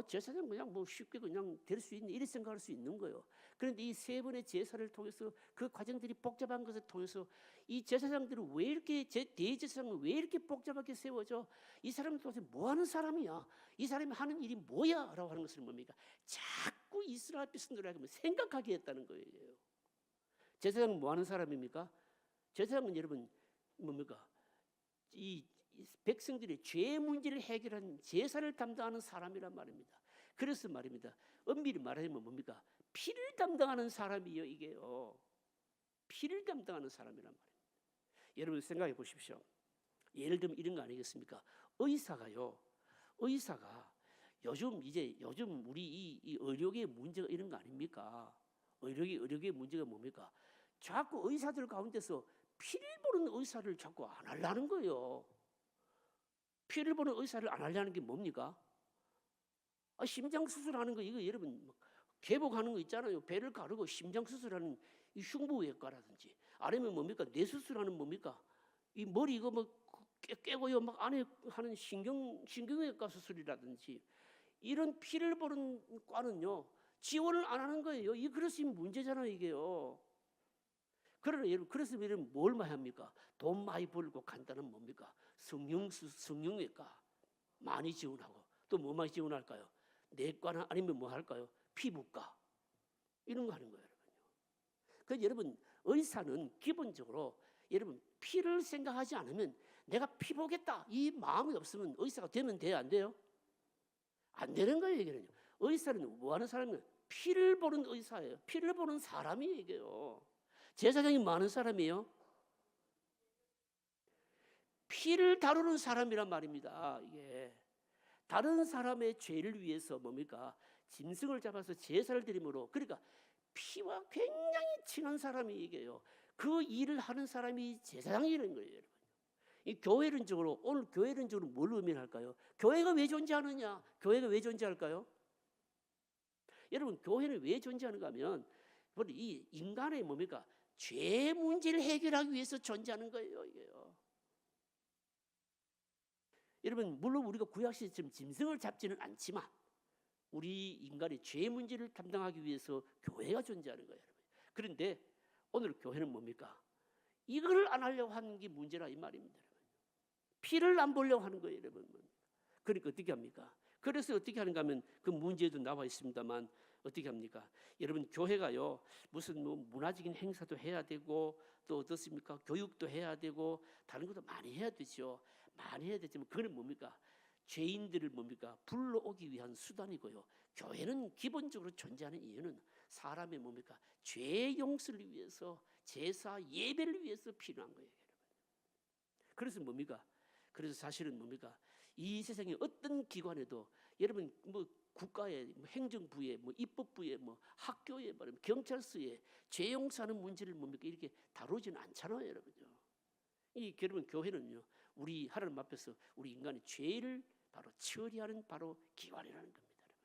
제사장 그냥 뭐 쉽게 그냥 될 수 있는, 이렇게 생각할 수 있는 거예요. 그런데 이 세 번의 제사를 통해서, 그 과정들이 복잡한 것을 통해서 이 제사장들은 왜 이렇게, 대제사장은 왜 이렇게 복잡하게 세워져? 이 사람은 도대체 뭐 하는 사람이야? 이 사람이 하는 일이 뭐야? 라고 하는 것을 뭡니까? 자꾸 이스라엘 백성들에게 생각하게 했다는 거예요. 제사장은 뭐 하는 사람입니까? 제사장은 여러분 뭡니까? 이 백성들의 죄 문제를 해결하는 제사를 담당하는 사람이란 말입니다. 그래서 말입니다. 엄밀히 말하면 뭡니까? 피를 담당하는 사람이요, 이게요. 피를 담당하는 사람이란 말입니다. 여러분 생각해 보십시오. 예를 들면 이런 거 아니겠습니까? 의사가 요즘 우리 이 의료계의 문제가 이런 거 아닙니까? 의료계의 문제가 뭡니까? 자꾸 의사들 가운데서 피를 보는 의사를 자꾸 안 하려는 거예요. 피를 보는 의사를 안 하려는 게 뭡니까? 심장 수술하는 거, 이거 여러분 개복하는 거 있잖아요. 배를 가르고 심장 수술하는 이 흉부외과라든지, 아니면 뭡니까? 뇌 수술하는 뭡니까? 이 머리 이거 뭐 깨고요 막 안에 하는 신경외과 수술이라든지, 이런 피를 보는 과는요 지원을 안 하는 거예요. 이 그릇이 문제잖아요, 이게요. 그러나 여러분, 그래서 여러분 뭘 많이 합니까? 돈 많이 벌고 간다는 뭡니까? 성형외과 많이 지원하고, 또 뭐 많이 지원할까요? 내과나 아니면 뭐 할까요? 피부과 이런 거 하는 거예요, 여러분요. 그래서 여러분 의사는 기본적으로 여러분 피를 생각하지 않으면, 내가 피 보겠다 이 마음이 없으면 의사가 되면 돼요, 안 돼요? 안 되는 거예요, 이게는요. 의사는 뭐 하는 사람이에요? 피를 보는 의사예요. 피를 보는 사람이에요, 이게요. 제사장이 많은 사람이에요. 피를 다루는 사람이란 말입니다. 이게 다른 사람의 죄를 위해서 뭡니까? 짐승을 잡아서 제사를 드림으로, 그러니까 피와 굉장히 친한 사람이 이게요. 그 일을 하는 사람이 제사장이라는 거예요, 여러분. 이 교회론적으로 오늘 교회론적으로 뭘 의미할까요? 교회가 왜 존재하느냐? 교회가 왜 존재할까요? 여러분 교회는 왜 존재하는가 하면 이 인간의 뭡니까? 죄 문제를 해결하기 위해서 존재하는 거예요. 이게요. 여러분 물론 우리가 구약시대처럼 짐승을 잡지는 않지만 우리 인간의 죄 문제를 담당하기 위해서 교회가 존재하는 거예요. 여러분. 그런데 오늘 교회는 뭡니까? 이걸 안 하려고 하는 게 문제라 이 말입니다. 여러분. 피를 안 보려고 하는 거예요. 여러분. 그러니까 어떻게 합니까? 그래서 어떻게 하는가 하면 그 문제도 나와 있습니다만 어떻게 합니까? 여러분 교회가요 무슨 뭐 문화적인 행사도 해야 되고 또 어떻습니까? 교육도 해야 되고 다른 것도 많이 해야 되죠. 많이 해야 되지만 그건 뭡니까? 죄인들을 뭡니까? 불러오기 위한 수단이고요. 교회는 기본적으로 존재하는 이유는 사람의 뭡니까? 죄 용서를 위해서 제사 예배를 위해서 필요한 거예요. 여러분. 그래서 뭡니까? 그래서 사실은 뭡니까? 이 세상의 어떤 기관에도 여러분 뭐 국가의 뭐 행정부에 뭐 입법부에 뭐 학교에 말하면 경찰서에 죄 용서하는 문제를 뭡니까? 이렇게 다루지는 않잖아요, 여러분요. 이 여러분 교회는요. 우리 하나님 앞에서 우리 인간의 죄를 바로 처리하는 바로 기관이라는 겁니다. 여러분.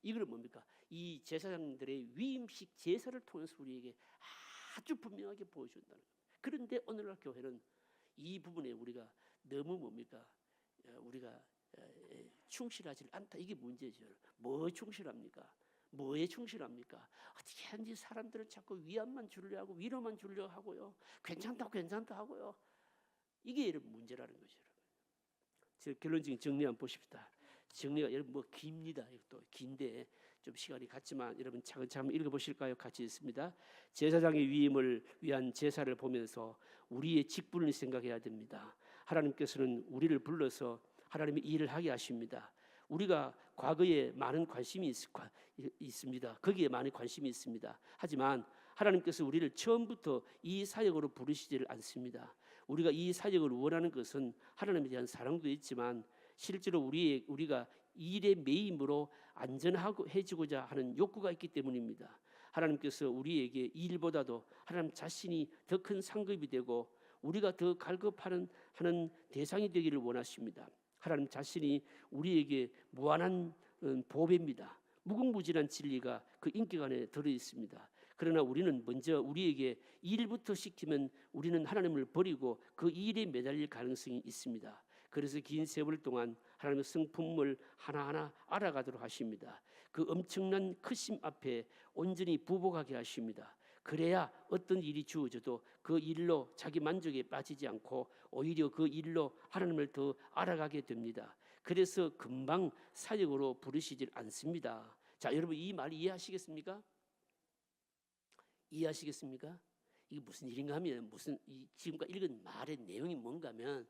이거는 뭡니까? 이 제사장들의 위임식 제사를 통해서 우리에게 아주 분명하게 보여준다는 겁니다. 그런데 오늘날 교회는 이 부분에 우리가 너무 뭡니까? 우리가 충실하지 않다. 이게 문제죠. 뭐에 충실합니까? 뭐에 충실합니까? 어떻게 하는지 사람들은 자꾸 위안만 주려 하고 위로만 주려 하고요. 괜찮다 하고요. 이게 여러분 문제라는 거죠. 여러분. 결론적인 정리 한번 보십시다. 정리가 여러분 뭐 깁니다. 또 긴데 좀 시간이 갔지만 여러분 차근차근 읽어보실까요? 같이 있습니다. 제사장의 위임을 위한 제사를 보면서 우리의 직분을 생각해야 됩니다. 하나님께서는 우리를 불러서 하나님의 일을 하게 하십니다. 우리가 과거에 많은 관심이 있습니다. 거기에 많은 관심이 있습니다. 하지만 하나님께서 우리를 처음부터 이 사역으로 부르시지를 않습니다. 우리가 이 사역을 원하는 것은 하나님에 대한 사랑도 있지만 실제로 우리가 일의 매임으로 안전하고 해지고자 하는 욕구가 있기 때문입니다. 하나님께서 우리에게 일보다도 하나님 자신이 더 큰 상급이 되고 우리가 더 갈급하는 대상이 되기를 원하십니다. 하나님 자신이 우리에게 무한한 보배입니다. 무궁무진한 진리가 그 인격 안에 들어 있습니다. 그러나 우리는 먼저 우리에게 일부터 시키면 우리는 하나님을 버리고 그 일에 매달릴 가능성이 있습니다. 그래서 긴 세월 동안 하나님의 성품을 하나하나 알아가도록 하십니다. 그 엄청난 크심 앞에 온전히 부복하게 하십니다. 그래야 어떤 일이 주어져도 그 일로 자기 만족에 빠지지 않고 오히려 그 일로 하나님을 더 알아가게 됩니다. 그래서 금방 사역으로 부르시질 않습니다. 자, 여러분 이 말 이해하시겠습니까? 이해하시겠습니까? 이게 무슨 일인가 하면 지금까지 읽은 말의 내용이 뭔가 하면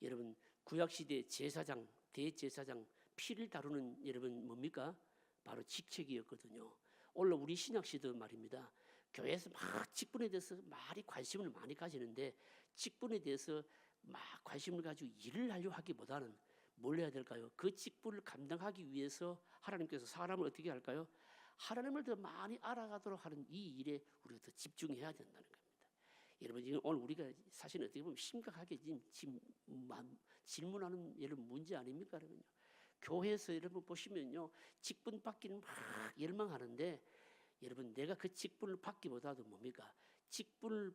여러분 구약시대 제사장, 대제사장 피를 다루는 여러분 뭡니까? 바로 직책이었거든요. 오늘 우리 신약시대 말입니다. 교회에서 막 직분에 대해서 관심을 많이 가지는데 직분에 대해서 막 관심을 가지고 일을 하려고 하기보다는 뭘 해야 될까요? 그 직분을 감당하기 위해서 하나님께서 사람을 어떻게 할까요? 하나님을 더 많이 알아가도록 하는 이 일에 우리가 더 집중해야 된다는 겁니다. 여러분 지금 오늘 우리가 사실 어떻게 보면 심각하게 지금 질문하는 여러분 문제 아닙니까? 여러분요. 교회에서 여러분 보시면요 직분 받기는 막 열망하는데 여러분 내가 그 직분을 받기보다도 뭡니까? 직분을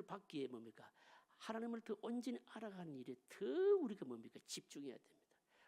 받기에 뭡니까? 하나님을 더 온전히 알아가는 일에 더 우리가 뭡니까? 집중해야 됩니다.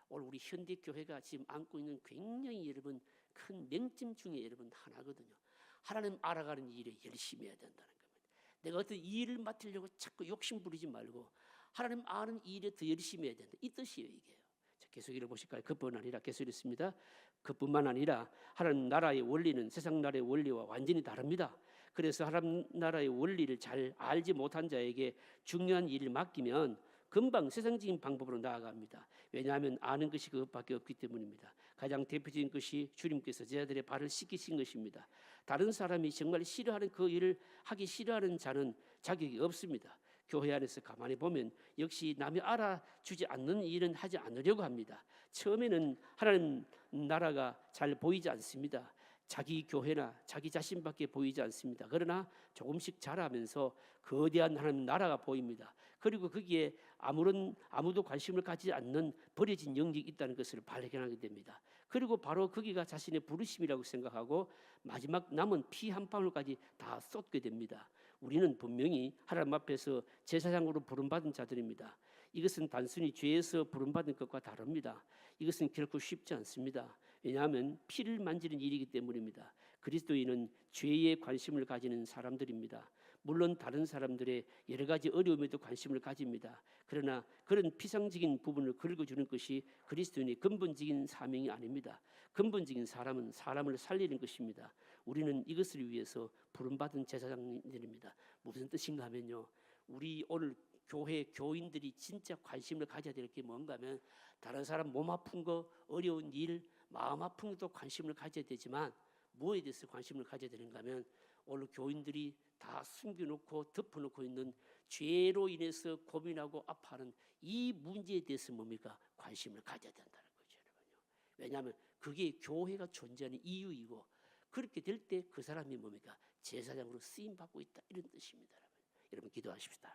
오늘 우리 현대 교회가 지금 안고 있는 굉장히 여러분 큰 맹점 중에 여러분 하나거든요. 하나님 알아가는 일에 열심히 해야 된다는 겁니다. 내가 어떤 일을 맡으려고 자꾸 욕심 부리지 말고 하나님 아는 일에 더 열심히 해야 된다. 이 뜻이에요 이게요. 자, 계속 읽어보실까요? 그뿐 아니라 계속 읽습니다. 그뿐만 아니라 하나님 나라의 원리는 세상 나라의 원리와 완전히 다릅니다. 그래서 하나님 나라의 원리를 잘 알지 못한 자에게 중요한 일을 맡기면 금방 세상적인 방법으로 나아갑니다. 왜냐하면 아는 것이 그것밖에 없기 때문입니다. 가장 대표적인 것이 주님께서 제자들의 발을 씻기신 것입니다. 다른 사람이 정말 싫어하는 그 일을 하기 싫어하는 자는 자격이 없습니다. 교회 안에서 가만히 보면 역시 남이 알아주지 않는 일은 하지 않으려고 합니다. 처음에는 하나님 나라가 잘 보이지 않습니다. 자기 교회나 자기 자신밖에 보이지 않습니다. 그러나 조금씩 자라면서 거대한 하나님 나라가 보입니다. 그리고 거기에 아무도 관심을 가지지 않는 버려진 영역이 있다는 것을 발견하게 됩니다. 그리고 바로 거기가 자신의 부르심이라고 생각하고 마지막 남은 피 한 방울까지 다 쏟게 됩니다. 우리는 분명히 하나님 앞에서 제사장으로 부름받은 자들입니다. 이것은 단순히 죄에서 부름받은 것과 다릅니다. 이것은 결코 쉽지 않습니다. 왜냐하면 피를 만지는 일이기 때문입니다. 그리스도인은 죄에 관심을 가지는 사람들입니다. 물론 다른 사람들의 여러 가지 어려움에도 관심을 가집니다. 그러나 그런 피상적인 부분을 긁어주는 것이 그리스도인의 근본적인 사명이 아닙니다. 근본적인 사람은 사람을 살리는 것입니다. 우리는 이것을 위해서 부름받은 제사장들입니다. 무슨 뜻인가 하면요, 우리 오늘 교회 교인들이 진짜 관심을 가져야 될 게 뭔가 하면 다른 사람 몸 아픈 거, 어려운 일, 마음 아픈 것도 관심을 가져야 되지만 무엇에 대해서 관심을 가져야 되는가 하면 오늘 교인들이 다 숨겨놓고 덮어놓고 있는 죄로 인해서 고민하고 아파하는 이 문제에 대해서 뭡니까? 관심을 가져야 된다는 거죠, 여러분요. 왜냐하면 그게 교회가 존재하는 이유이고 그렇게 될 때 그 사람이 뭡니까? 제사장으로 쓰임 받고 있다, 이런 뜻입니다. 여러분 기도하십시다.